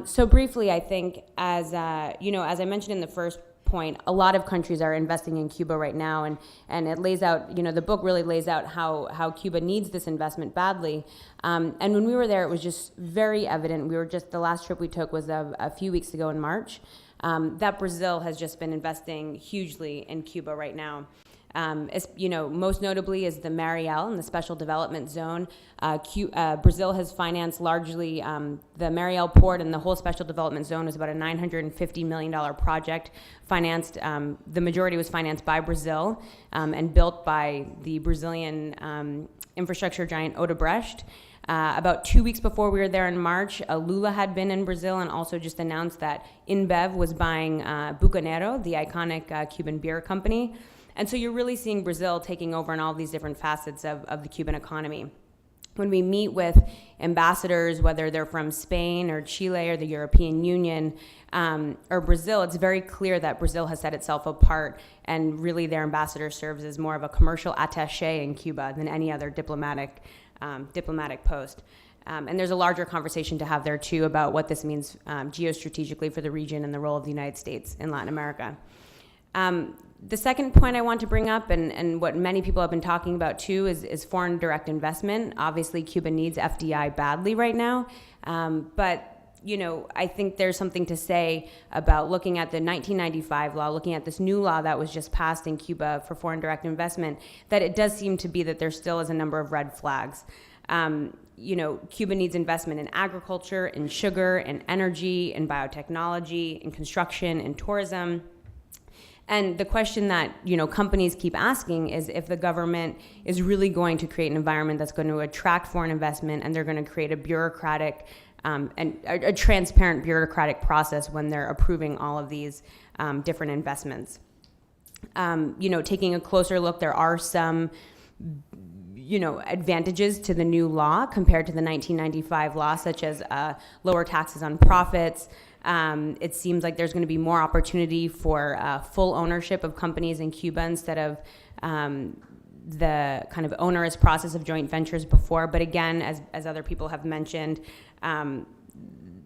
So briefly, I think, as I mentioned in the first point, a lot of countries are investing in Cuba right now, and it lays out, the book really lays out how Cuba needs this investment badly. And when we were there, it was just very evident. The last trip we took was a few weeks ago in March, that Brazil has just been investing hugely in Cuba right now. Most notably is the Mariel and the Special Development Zone. Brazil has financed largely the Mariel port, and the whole Special Development Zone was about a $950 million project. Financed, the majority was financed by Brazil and built by the Brazilian infrastructure giant Odebrecht. About 2 weeks before we were there in March, Lula had been in Brazil and also just announced that InBev was buying Bucanero, the iconic Cuban beer company. And so you're really seeing Brazil taking over in all these different facets of the Cuban economy. When we meet with ambassadors, whether they're from Spain or Chile or the European Union or Brazil, it's very clear that Brazil has set itself apart, and really their ambassador serves as more of a commercial attaché in Cuba than any other diplomatic post. And there's a larger conversation to have there, too, about what this means geostrategically for the region and the role of the United States in Latin America. The second point I want to bring up, and what many people have been talking about too, is foreign direct investment. Obviously, Cuba needs FDI badly right now, but I think there's something to say about looking at the 1995 law, looking at this new law that was just passed in Cuba for foreign direct investment, that it does seem to be that there still is a number of red flags. Cuba needs investment in agriculture, in sugar, in energy, in biotechnology, in construction, in tourism. And the question that companies keep asking is if the government is really going to create an environment that's going to attract foreign investment, and they're going to create a bureaucratic and a transparent bureaucratic process when they're approving all of these different investments. Taking a closer look, there are some advantages to the new law compared to the 1995 law, such as lower taxes on profits. It seems like there's going to be more opportunity for full ownership of companies in Cuba instead of the kind of onerous process of joint ventures before. But again, as other people have mentioned,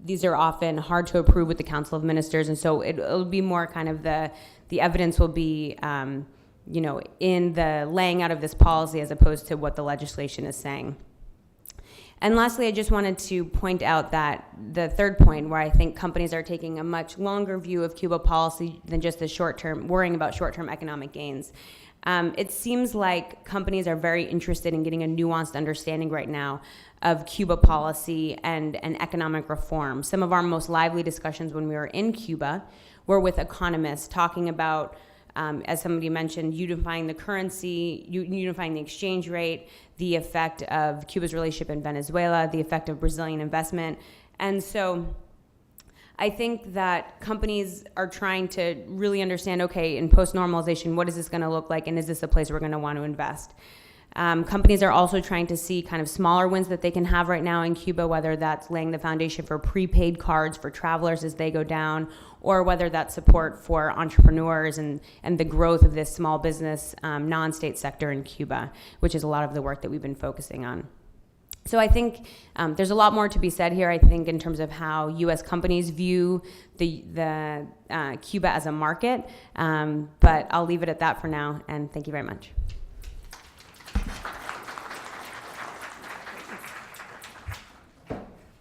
these are often hard to approve with the Council of Ministers, and so it'll be more kind of the evidence will be in the laying out of this policy as opposed to what the legislation is saying. And lastly, I just wanted to point out that the third point, where I think companies are taking a much longer view of Cuba policy than just the short-term, worrying about short-term economic gains. It seems like companies are very interested in getting a nuanced understanding right now of Cuba policy and economic reform. Some of our most lively discussions when we were in Cuba were with economists talking about, as somebody mentioned, unifying the currency, unifying the exchange rate, the effect of Cuba's relationship in Venezuela, the effect of Brazilian investment. And so I think that companies are trying to really understand, okay, in post-normalization, what is this going to look like, and is this a place we're going to want to invest? Companies are also trying to see kind of smaller wins that they can have right now in Cuba, whether that's laying the foundation for prepaid cards for travelers as they go down, or whether that's support for entrepreneurs and the growth of this small business non-state sector in Cuba, which is a lot of the work that we've been focusing on. So I think there's a lot more to be said here, I think, in terms of how U.S. companies view the Cuba as a market, but I'll leave it at that for now, and thank you very much.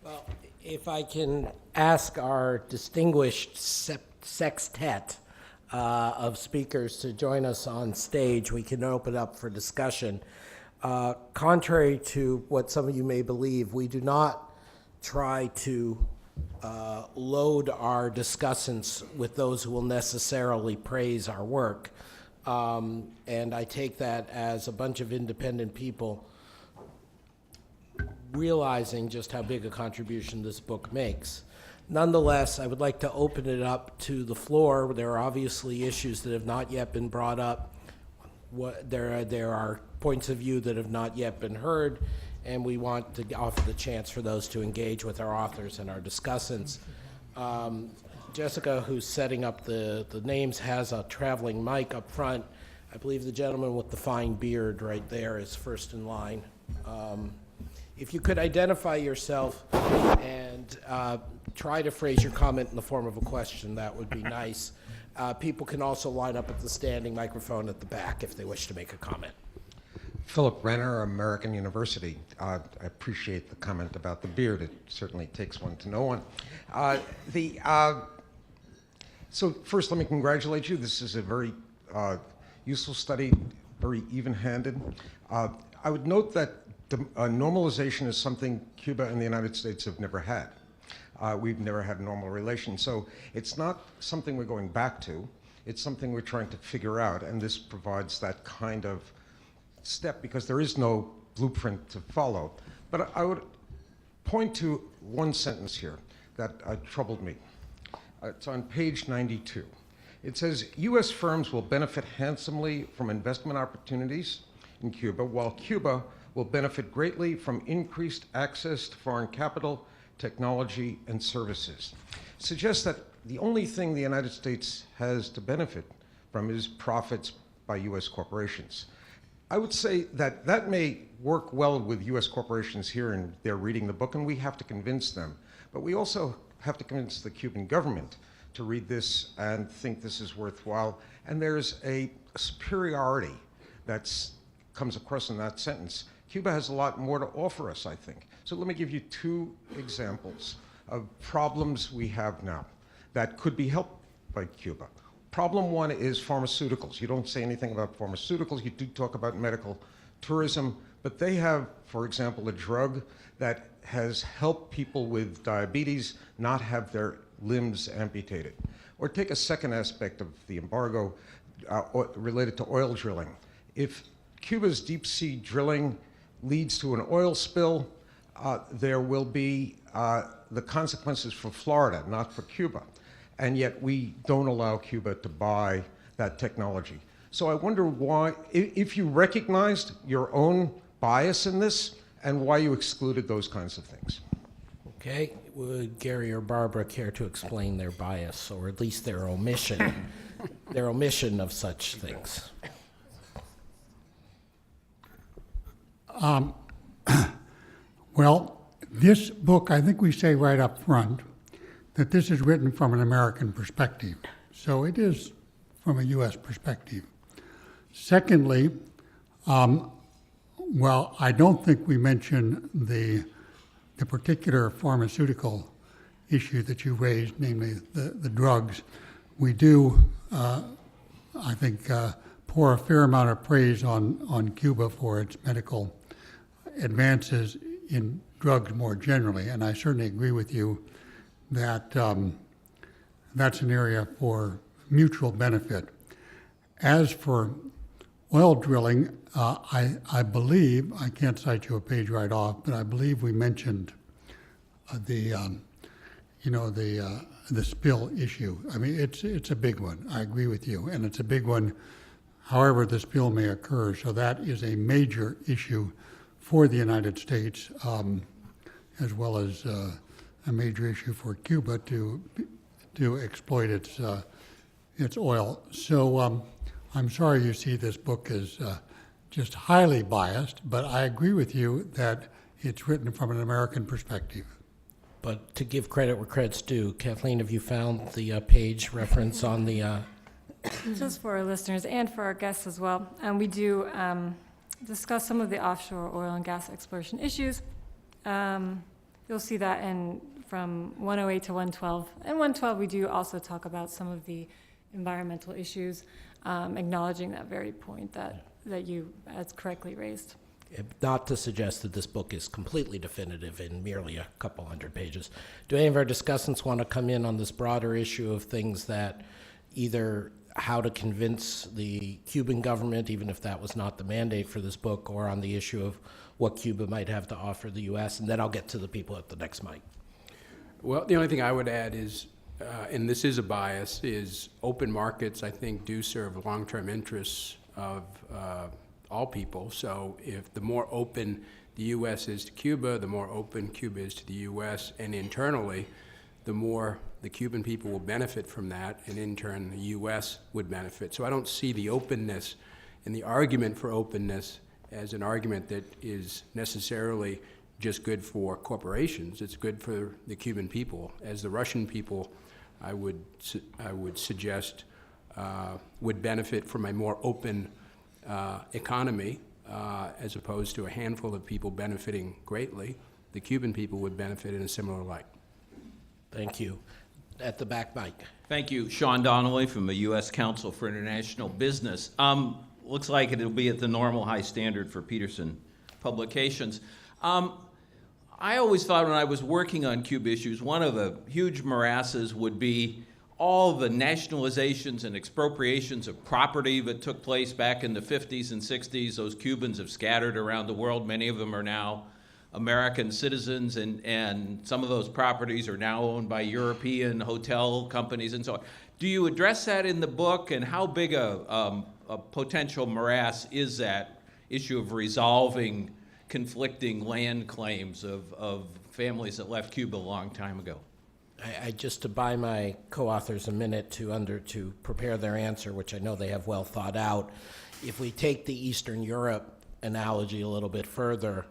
Well, if I can ask our distinguished sextet of speakers to join us on stage, we can open up for discussion. Contrary to what some of you may believe, we do not try to load our discussants with those who will necessarily praise our work. And I take that as a bunch of independent people realizing just how big a contribution this book makes. Nonetheless, I would like to open it up to the floor. There are obviously issues that have not yet been brought up. There are points of view that have not yet been heard, and we want to offer the chance for those to engage with our authors and our discussants. Jessica, who's setting up the names, has a traveling mic up front. I believe the gentleman with the fine beard right there is first in line. If you could identify yourself and try to phrase your comment in the form of a question, that would be nice. People can also line up at the standing microphone at the back if they wish to make a comment. Philip Renner, American University. I appreciate the comment about the beard. It certainly takes one to know one. So first, let me congratulate you. This is a very useful study, very even-handed. I would note that normalization is something Cuba and the United States have never had. We've never had normal relations. So it's not something we're going back to. It's something we're trying to figure out. And this provides that kind of step because there is no blueprint to follow. But I would point to one sentence here that troubled me. It's on page 92. It says, U.S. firms will benefit handsomely from investment opportunities in Cuba, while Cuba will benefit greatly from increased access to foreign capital, technology, and services. Suggests that the only thing the United States has to benefit from is profits by U.S. corporations. I would say that that may work well with U.S. corporations here, and they're reading the book, and we have to convince them. But we also have to convince the Cuban government to read this and think this is worthwhile. And there's a superiority that comes across in that sentence. Cuba has a lot more to offer us, I think. So let me give you two examples of problems we have now that could be helped by Cuba. Problem one is pharmaceuticals. You don't say anything about pharmaceuticals. You do talk about medical tourism, but they have, for example, a drug that has helped people with diabetes not have their limbs amputated. Or take a second aspect of the embargo related to oil drilling. If Cuba's deep sea drilling leads to an oil spill, there will be the consequences for Florida, not for Cuba. And yet we don't allow Cuba to buy that technology. So I wonder why, if you recognized your own bias in this, and why you excluded those kinds of things. Okay, would Gary or Barbara care to explain their bias, or at least their omission, their omission of such things? Well, this book, I think we say right up front that this is written from an American perspective. So it is from a U.S. perspective. Secondly, well, I don't think we mention the particular pharmaceutical issue that you raised, namely the drugs. We do, I think, pour a fair amount of praise on Cuba for its medical advances in drugs more generally, and I certainly agree with you that that's an area for mutual benefit. As for oil drilling, I believe, I can't cite you a page right off, but I believe we mentioned the spill issue. I mean, it's a big one. I agree with you, and it's a big one however the spill may occur. So that is a major issue for the United States, as well as a major issue for Cuba to exploit its oil. So I'm sorry you see this book as just highly biased, but I agree with you that it's written from an American perspective. But to give credit where credit's due, Kathleen, have you found the page reference on the... Just for our listeners and for our guests as well, we do discuss some of the offshore oil and gas exploration issues. You'll see that from 108 to 112. And 112, we do also talk about some of the environmental issues, acknowledging that very point that you has correctly raised. Not to suggest that this book is completely definitive in merely a couple hundred pages. Do any of our discussants want to come in on this broader issue of things that either how to convince the Cuban government, even if that was not the mandate for this book, or on the issue of what Cuba might have to offer the U.S., and then I'll get to the people at the next mic. Well, the only thing I would add is, and this is a bias, is open markets, I think, do serve long-term interests of all people. So if the more open the U.S. is to Cuba, the more open Cuba is to the U.S., and internally, the more the Cuban people will benefit from that, and in turn, the U.S. would benefit. So I don't see the openness and the argument for openness as an argument that is necessarily just good for corporations. It's good for the Cuban people. As the Russian people, I would suggest, would benefit from a more open economy, as opposed to a handful of people benefiting greatly. The Cuban people would benefit in a similar light. Thank you. At the back mic. Thank you. Sean Donnelly from the U.S. Council for International Business. Looks like it'll be at the normal high standard for Peterson publications. I always thought when I was working on Cuba issues, one of the huge morasses would be all the nationalizations and expropriations of property that took place back in the 50s and 60s. Those Cubans have scattered around the world. Many of them are now American citizens, and some of those properties are now owned by European hotel companies and so on. Do you address that in the book, and how big a potential morass is that issue of resolving conflicting land claims of families that left Cuba a long time ago? I just to buy my co-authors a minute to prepare their answer, which I know they have well thought out. If we take the Eastern Europe analogy a little bit further,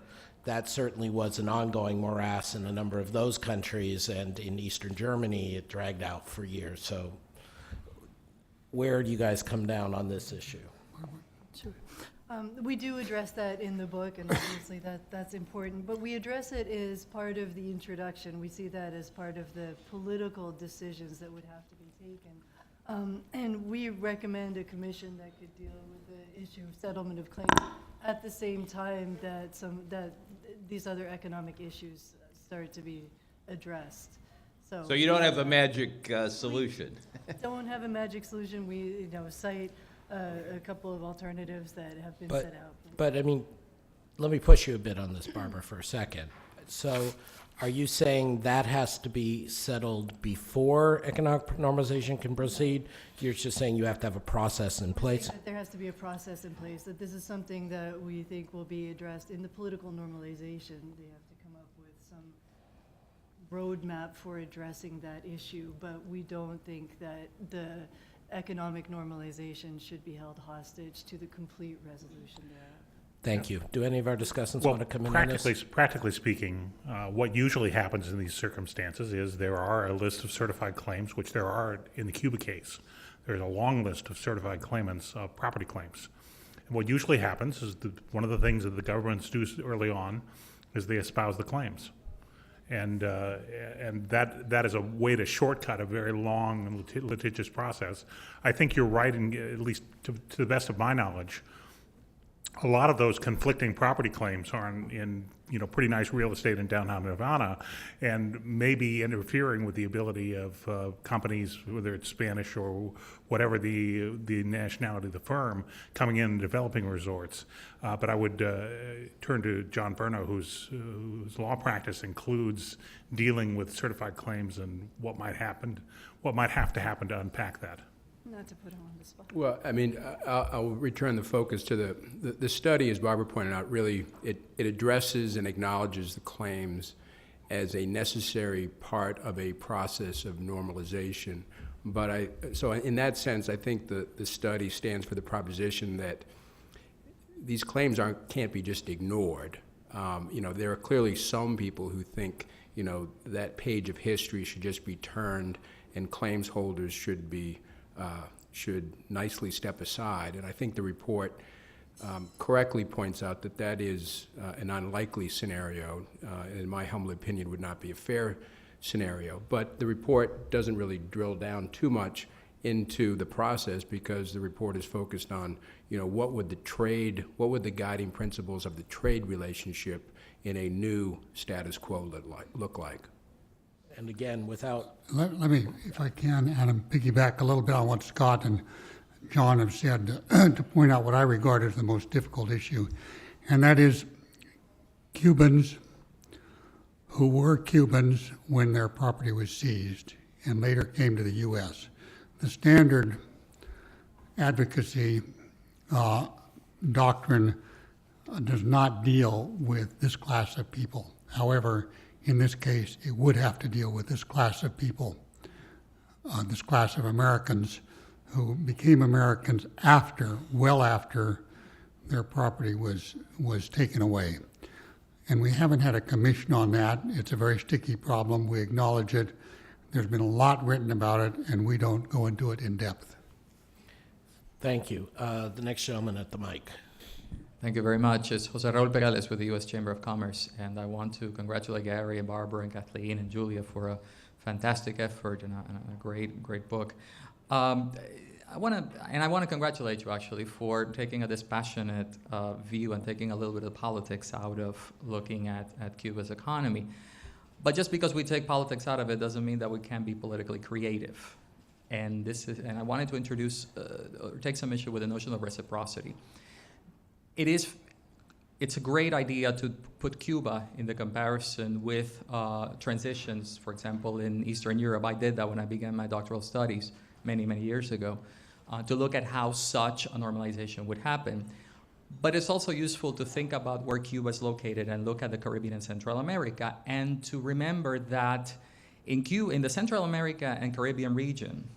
that certainly was an ongoing morass in a number of those countries, and in Eastern Germany, it dragged out for years. So where do you guys come down on this issue? Sure. We do address that in the book, and obviously that's important, but we address it as part of the introduction. We see that as part of the political decisions that would have to be taken. And we recommend a commission that could deal with the issue of settlement of claims at the same time that these other economic issues start to be addressed. So you don't have a magic solution? Don't have a magic solution. We cite a couple of alternatives that have been set out. But I mean, let me push you a bit on this, Barbara, for a second. So are you saying that has to be settled before economic normalization can proceed? You're just saying you have to have a process in place? That there has to be a process in place, that this is something that we think will be addressed in the political normalization. They have to come up with some roadmap for addressing that issue, but we don't think that the economic normalization should be held hostage to the complete resolution thereof. Thank you. Do any of our discussants Well, want to come in on this? practically speaking, what usually happens in these circumstances is there are a list of certified claims, which there are in the Cuba case. There's a long list of certified claimants of property claims. And what usually happens is one of the things that the governments do early on is they espouse the claims. And that is a way to shortcut a very long and litigious process. I think you're right, at least to the best of my knowledge, a lot of those conflicting property claims are in pretty nice real estate in downtown Havana, and maybe interfering with the ability of companies, whether it's Spanish or whatever the nationality of the firm, coming in and developing resorts. But I would turn to John Berno, whose law practice includes dealing with certified claims and what might have to happen to unpack that. Not to put him on the spot. Well, I mean, I'll return the focus to the study, as Barbara pointed out, really, it addresses and acknowledges the claims as a necessary part of a process of normalization. But so in that sense, I think the study stands for the proposition that these claims can't be just ignored. There are clearly some people who think, that page of history should just be turned and claims holders should nicely step aside. And I think the report correctly points out that is an unlikely scenario. In my humble opinion, would not be a fair scenario. But the report doesn't really drill down too much into the process, because the report is focused on, what would the guiding principles of the trade relationship in a new status quo look like? And again, without... Let me, if I can, Adam, piggyback a little bit on what Scott and John have said to point out what I regard as the most difficult issue, and that is Cubans who were Cubans when their property was seized and later came to the U.S. The standard advocacy doctrine does not deal with this class of people. However, in this case, it would have to deal with this class of people, this class of Americans who became Americans well after their property was taken away. And we haven't had a commission on that. It's a very sticky problem. We acknowledge it. There's been a lot written about it, and we don't go into it in depth. Thank you. The next gentleman at the mic. Thank you very much. It's Jose Raul Perales with the U.S. Chamber of Commerce, and I want to congratulate Gary and Barbara and Kathleen and Julia for a fantastic effort and a great book. I want to congratulate you actually for taking a dispassionate view and taking a little bit of politics out of looking at Cuba's economy. But just because we take politics out of it doesn't mean that we can't be politically creative. And I wanted to introduce or take some issue with the notion of reciprocity. It's a great idea to put Cuba in the comparison with transitions, for example, in Eastern Europe. I did that when I began my doctoral studies many, many years ago, to look at how such a normalization would happen. But it's also useful to think about where Cuba is located and look at the Caribbean and Central America, and to remember that in the Central America and Caribbean region,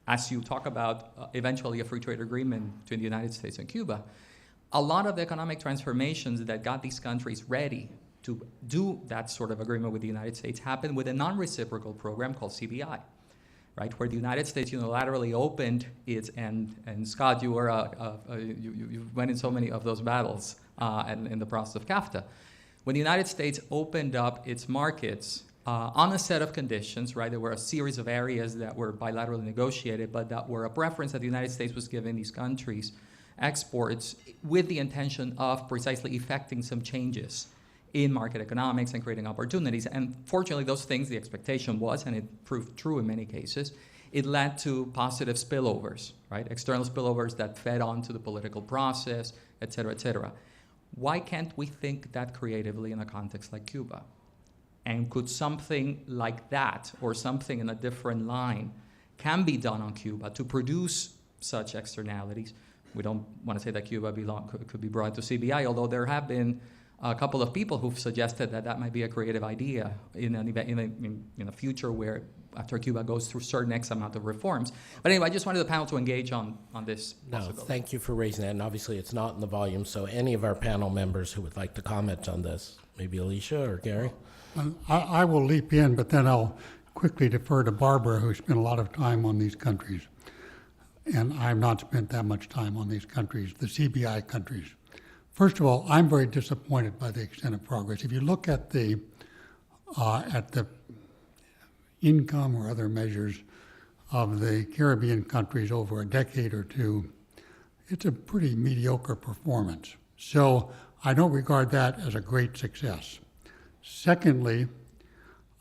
as you talk about eventually a free trade agreement between the United States and Cuba, a lot of the economic transformations that got these countries ready to do that sort of agreement with the United States happened with a non-reciprocal program called CBI, right, where the United States unilaterally opened its, and Scott, you were you went in so many of those battles and in the process of CAFTA. When the United States opened up its markets on a set of conditions, right, there were a series of areas that were bilaterally negotiated, but that were a preference that the United States was giving these countries exports with the intention of precisely effecting some changes in market economics and creating opportunities. And fortunately, those things, the expectation was, and it proved true in many cases, it led to positive spillovers, right? External spillovers that fed onto the political process, et cetera, et cetera. Why can't we think that creatively in a context like Cuba? And could something like that, or something in a different line, can be done on Cuba to produce such externalities? We don't want to say that Cuba could be brought to CBI, although there have been a couple of people who've suggested that that might be a creative idea in a future where after Cuba goes through certain X amount of reforms. But anyway, I just wanted the panel to engage on this No, possibility. thank you for raising that, and obviously it's not in the volume, so any of our panel members who would like to comment on this, maybe Alicia or Gary? I will leap in, but then I'll quickly defer to Barbara, who spent a lot of time on these countries. And I've not spent that much time on these countries, the CBI countries. First of all, I'm very disappointed by the extent of progress. If you look at the income or other measures of the Caribbean countries over a decade or two, it's a pretty mediocre performance. So I don't regard that as a great success. Secondly,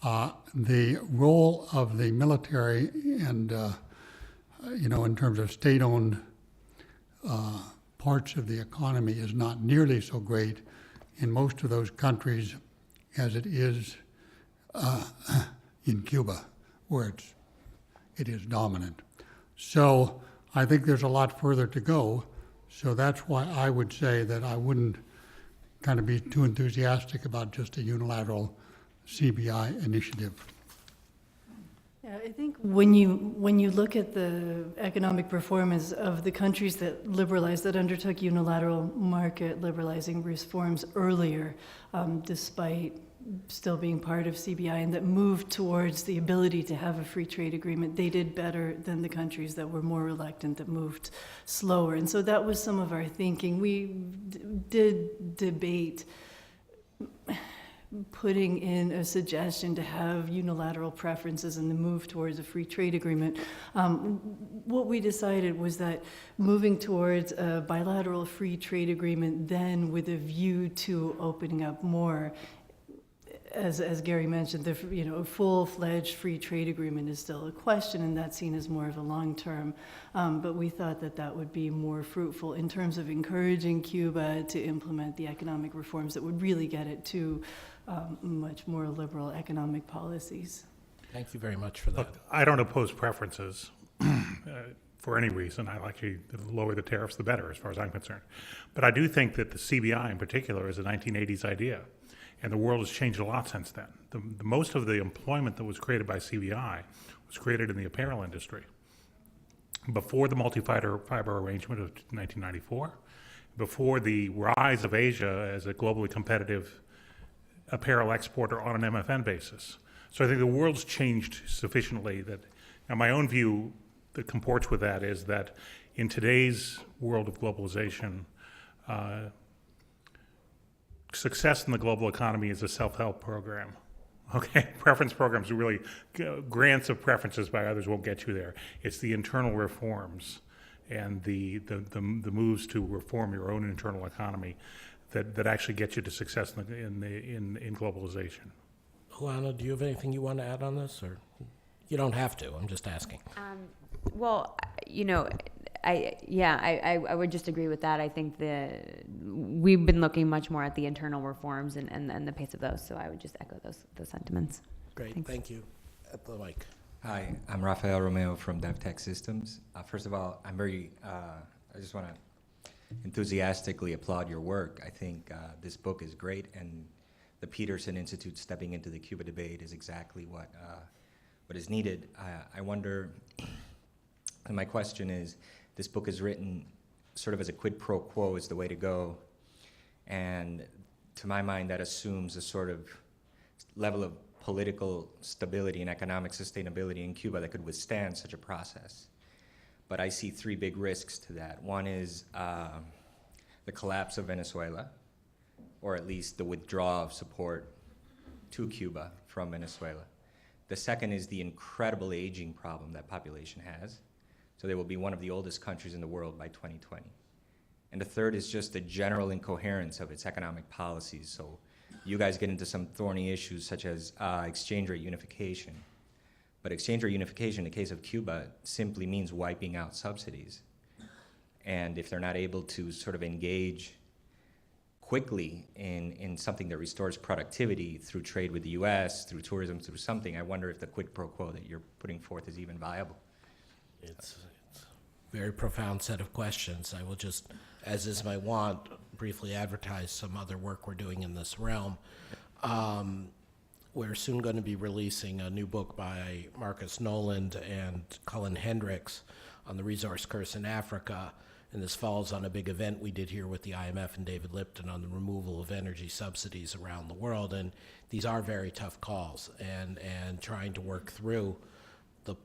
the role of the military and, in terms of state-owned parts of the economy is not nearly so great in most of those countries as it is in Cuba, where it is dominant. So I think there's a lot further to go. So that's why I would say that I wouldn't kind of be too enthusiastic about just a unilateral CBI initiative. Yeah, I think when you look at the economic performance of the countries that liberalized, that undertook unilateral market liberalizing reforms earlier, despite still being part of CBI, and that moved towards the ability to have a free trade agreement, they did better than the countries that were more reluctant, that moved slower. And so that was some of our thinking. We did debate putting in a suggestion to have unilateral preferences and the move towards a free trade agreement. What we decided was that moving towards a bilateral free trade agreement then with a view to opening up more, as Gary mentioned, a full-fledged free trade agreement is still a question, and that's seen as more of a long-term. But we thought that would be more fruitful in terms of encouraging Cuba to implement the economic reforms that would really get it to much more liberal economic policies. Thank you very much for that. Look, I don't oppose preferences for any reason. I actually, the lower the tariffs, the better, as far as I'm concerned. But I do think that the CBI in particular is a 1980s idea. And the world has changed a lot since then. Most of the employment that was created by CBI was created in the apparel industry. Before the multi-fiber arrangement of 1994, before the rise of Asia as a globally competitive apparel exporter on an MFN basis. So I think the world's changed sufficiently that, now my own view that comports with that is that in today's world of globalization, success in the global economy is a self-help program. Okay, preference programs are really grants of preferences by others won't get you there. It's the internal reforms and the moves to reform your own internal economy that actually get you to success in globalization. Juana, do you have anything you want to add on this, or you don't have to? I'm just asking. Well, I would just agree with that. I think we've been looking much more at the internal reforms and the pace of those. So I would just echo those sentiments. Great, Thanks. thank you. At the mic. Hi, I'm Rafael Romeo from Tacks Systems. First of all, I just want to enthusiastically applaud your work. I think this book is great, and the Peterson Institute stepping into the Cuba debate is exactly what is needed. I wonder, and my question is, this book is written sort of as a quid pro quo is the way to go, and to my mind, that assumes a sort of level of political stability and economic sustainability in Cuba that could withstand such a process. But I see three big risks to that. One is the collapse of Venezuela, or at least the withdrawal of support to Cuba from Venezuela. The second is the incredible aging problem that population has. So they will be one of the oldest countries in the world by 2020. And the third is just the general incoherence of its economic policies. So you guys get into some thorny issues such as exchange rate unification. But exchange rate unification in the case of Cuba simply means wiping out subsidies. And if they're not able to sort of engage quickly in something that restores productivity through trade with the US, through tourism, through something, I wonder if the quid pro quo that you're putting forth is even viable. It's a very profound set of questions. I will just, as is my wont, briefly advertise some other work we're doing in this realm. We're soon going to be releasing a new book by Marcus Noland and Cullen Hendricks on the resource curse in Africa. And this follows on a big event we did here with the IMF and David Lipton on the removal of energy subsidies around the world. And these are very tough calls, and trying to work through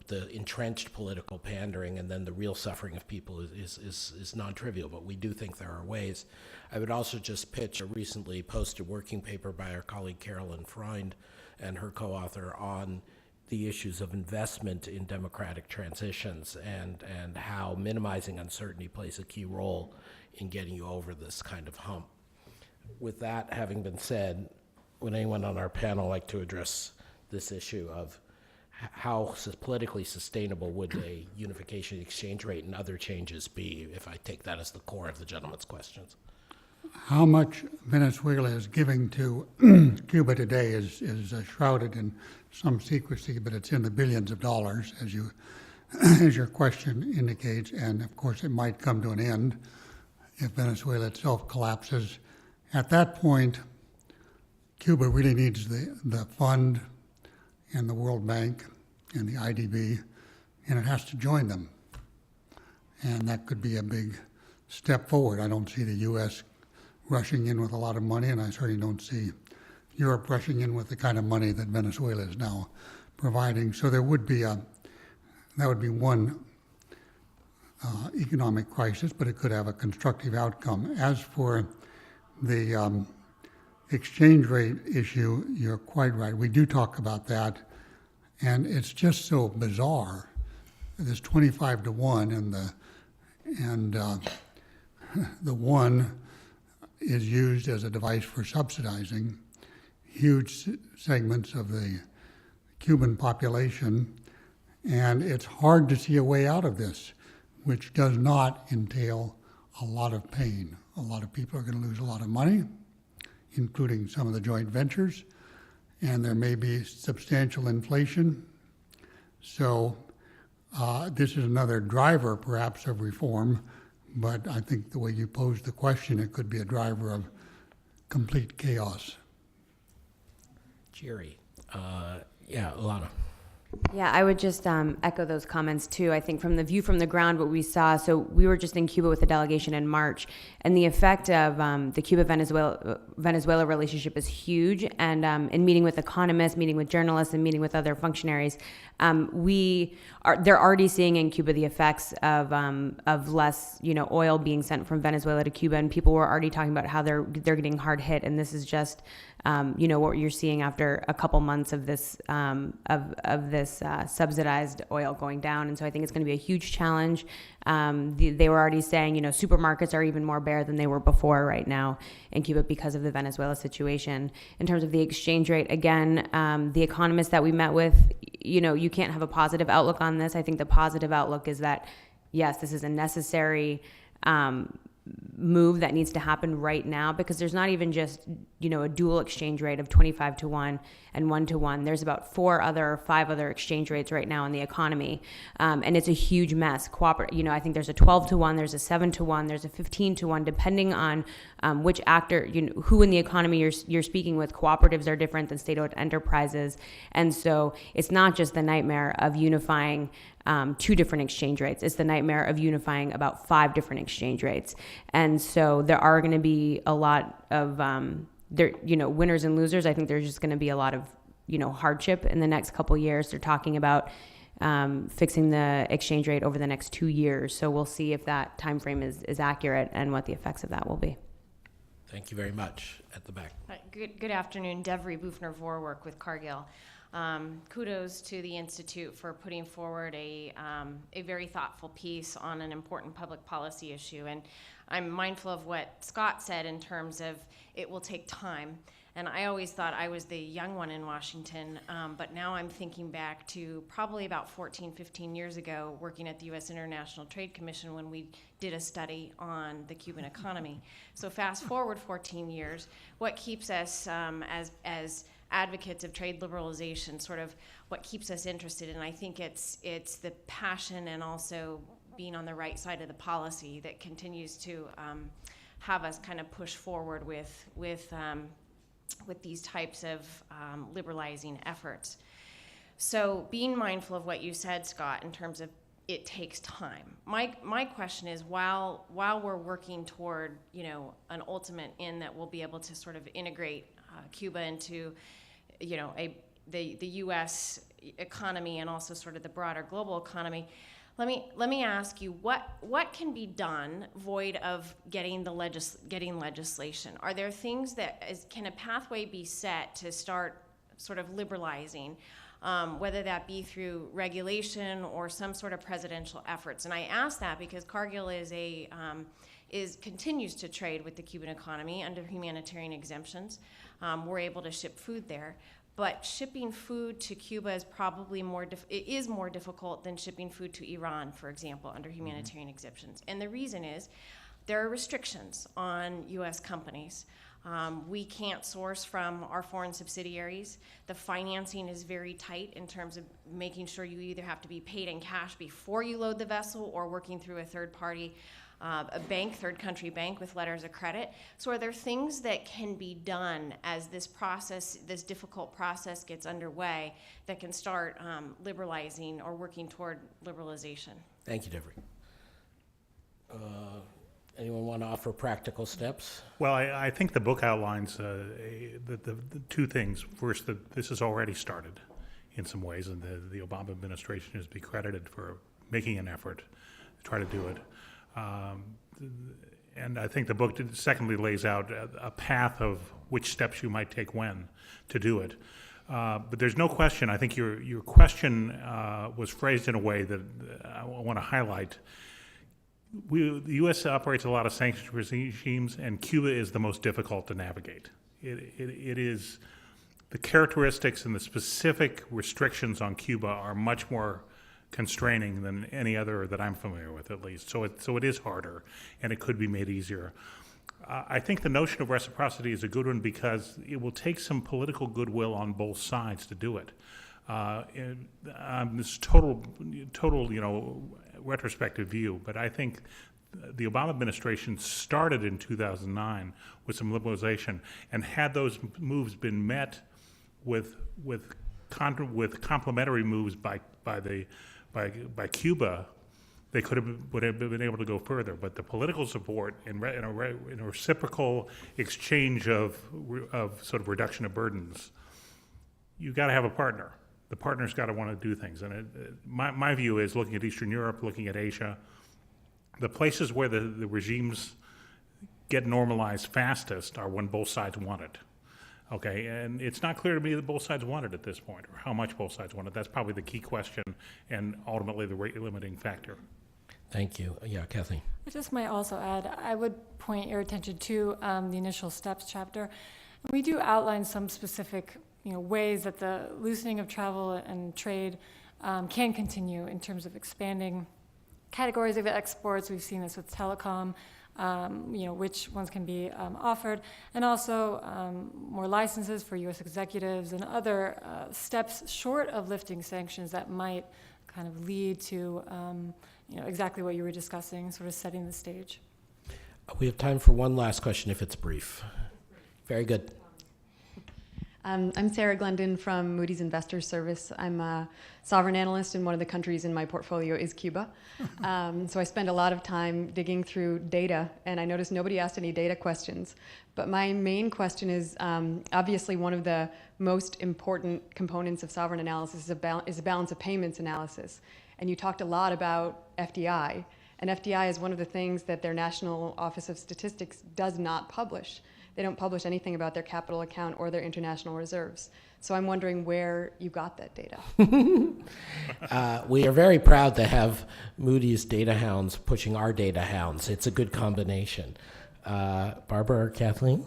the entrenched political pandering and then the real suffering of people is non-trivial, but we do think there are ways. I would also just pitch a recently posted working paper by our colleague Carolyn Freund and her co-author on the issues of investment in democratic transitions and how minimizing uncertainty plays a key role in getting you over this kind of hump. With that having been said, would anyone on our panel like to address this issue of how politically sustainable would a unification exchange rate and other changes be, if I take that as the core of the gentleman's questions? How much Venezuela is giving to Cuba today is shrouded in some secrecy, but it's in the billions of dollars, as your question indicates, and of course it might come to an end if Venezuela itself collapses. At that point, Cuba really needs the fund and the World Bank and the IDB, and it has to join them. And that could be a big step forward. I don't see the U.S. rushing in with a lot of money, and I certainly don't see Europe rushing in with the kind of money that Venezuela is now providing. So there would be that would be one economic crisis, but it could have a constructive outcome. As for the exchange rate issue, you're quite right. We do talk about that, and it's just so bizarre. There's 25 to 1, and the one is used as a device for subsidizing huge segments of the Cuban population, and it's hard to see a way out of this, which does not entail a lot of pain. A lot of people are going to lose a lot of money, including some of the joint ventures, and there may be substantial inflation. So this is another driver, perhaps, of reform, but I think the way you posed the question, it could be a driver of complete chaos. Jerry, yeah, Alana. Yeah, I would just echo those comments too. I think from the view from the ground, what we saw, so we were just in Cuba with a delegation in March, and the effect of the Cuba-Venezuela relationship is huge. And in meeting with economists, meeting with journalists, and meeting with other functionaries, they're already seeing in Cuba the effects of less, oil being sent from Venezuela to Cuba, and people were already talking about how they're getting hard hit. And this is just what you're seeing after a couple months of this subsidized oil going down. And so I think it's going to be a huge challenge. They were already saying, supermarkets are even more bare than they were before right now in Cuba because of the Venezuela situation. In terms of the exchange rate, again, the economists that we met with, you can't have a positive outlook on this. I think the positive outlook is that, yes, this is a necessary move that needs to happen right now, because there's not even just a dual exchange rate of 25 to 1 and 1 to 1. There's about 5 other exchange rates right now in the economy, and it's a huge mess. I think there's a 12 to 1, there's a 7 to 1, there's a 15 to 1, depending on which actor, who in the economy you're speaking with. Cooperatives are different than state-owned enterprises, and so it's not just the nightmare of unifying 2 different exchange rates. It's the nightmare of unifying about 5 different exchange rates. And so there are going to be a lot of there, winners and losers. I think there's just going to be a lot of, hardship in the next couple years. They're talking about fixing the exchange rate over the next 2 years. So we'll see if that time frame is accurate and what the effects of that will be. Thank you very much. At the back. Good afternoon. Devry Bufner-Vorwerk with Cargill. Kudos to the Institute for putting forward a very thoughtful piece on an important public policy issue. And I'm mindful of what Scott said in terms of it will take time. And I always thought I was the young one in Washington, but now I'm thinking back to probably about 14, 15 years ago, working at the U.S. International Trade Commission when we did a study on the Cuban economy. So fast forward 14 years, what keeps us as advocates of trade liberalization, sort of what keeps us interested, and I think it's the passion and also being on the right side of the policy that continues to have us kind of push forward with these types of liberalizing efforts. So being mindful of what you said, Scott, in terms of it takes time. My question is, while we're working toward an ultimate end that we'll be able to sort of integrate Cuba into the U.S. economy and also sort of the broader global economy, let me ask you, what can be done void of getting legislation? Are there things can a pathway be set to start sort of liberalizing, whether that be through regulation or some sort of presidential efforts? And I ask that because Cargill continues to trade with the Cuban economy under humanitarian exemptions. We're able to ship food there. But shipping food to Cuba is probably more difficult than shipping food to Iran, for example, under humanitarian exemptions. And the reason is there are restrictions on U.S. companies. We can't source from our foreign subsidiaries. The financing is very tight in terms of making sure you either have to be paid in cash before you load the vessel or working through a third party, a bank, third country bank with letters of credit. So are there things that can be done as this difficult process gets underway that can start liberalizing or working toward liberalization? Thank you, Devry. Anyone want to offer practical steps? Well, I think the book outlines the two things. First, that this has already started in some ways, and the Obama administration is to be credited for making an effort to try to do it. And I think the book, secondly, lays out a path of which steps you might take when to do it. But there's no question, I think your question was phrased in a way that I want to highlight. The U.S. operates a lot of sanctions regimes, and Cuba is the most difficult to navigate. It is, the characteristics and the specific restrictions on Cuba are much more constraining than any other that I'm familiar with, at least. So it is harder, and it could be made easier. I think the notion of reciprocity is a good one because it will take some political goodwill on both sides to do it. This total, retrospective view, but I think the Obama administration started in 2009 with some liberalization, and had those moves been met with complementary moves by Cuba, they would have been able to go further. But the political support in a reciprocal exchange of sort of reduction of burdens, you've got to have a partner. The partner's got to want to do things. And my view is, looking at Eastern Europe, looking at Asia, the places where the regimes get normalized fastest are when both sides want it. Okay, and it's not clear to me that both sides want it at this point, or how much both sides want it. That's probably the key question, and ultimately the rate limiting factor. Thank you. Yeah, Kathleen. I just might also add, I would point your attention to the initial steps chapter. We do outline some specific ways that the loosening of travel and trade can continue in terms of expanding categories of exports. We've seen this with telecom, which ones can be offered, and also more licenses for U.S. executives and other steps short of lifting sanctions that might kind of lead to exactly what you were discussing, sort of setting the stage. We have time for one last question if it's brief. Very good. I'm Sarah Glendon from Moody's Investors Service. I'm a sovereign analyst, and one of the countries in my portfolio is Cuba. So I spend a lot of time digging through data, and I noticed nobody asked any data questions. But my main question is, obviously one of the most important components of sovereign analysis is a balance of payments analysis. And you talked a lot about FDI, and FDI is one of the things that their National Office of Statistics does not publish. They don't publish anything about their capital account or their international reserves. So I'm wondering where you got that data. We are very proud to have Moody's data hounds pushing our data hounds. It's a good combination. Barbara or Kathleen?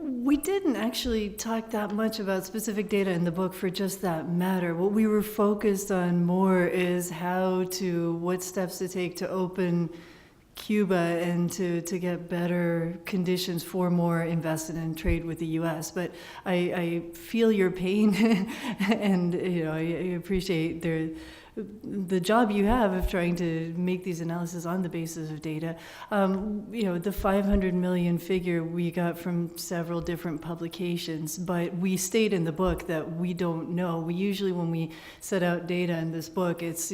We didn't actually talk that much about specific data in the book for just that matter. What we were focused on more is what steps to take to open Cuba and to get better conditions for more investment and trade with the U.S. But I feel your pain, and I appreciate the job you have of trying to make these analyses on the basis of data. The 500 million figure we got from several different publications, but we state in the book that we don't know. We usually, when we set out data in this book, it's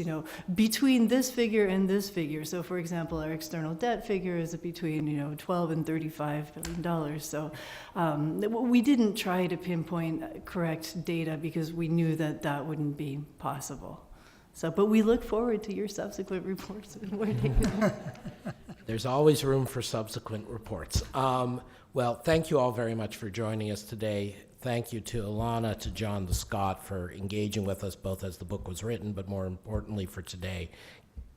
between this figure and this figure. So, for example, our external debt figure is between 12 and 35 billion dollars. So, we didn't try to pinpoint correct data because we knew that that wouldn't be possible. So, but we look forward to your subsequent reports and more data. There's always room for subsequent reports. Well, thank you all very much for joining us today. Thank you to Ilana, to John, to Scott for engaging with us both as the book was written, but more importantly for today,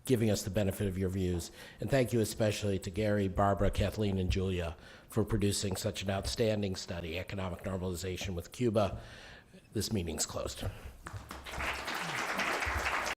giving us the benefit of your views. And thank you especially to Gary, Barbara, Kathleen, and Julia for producing such an outstanding study, Economic Normalization with Cuba. This meeting's closed.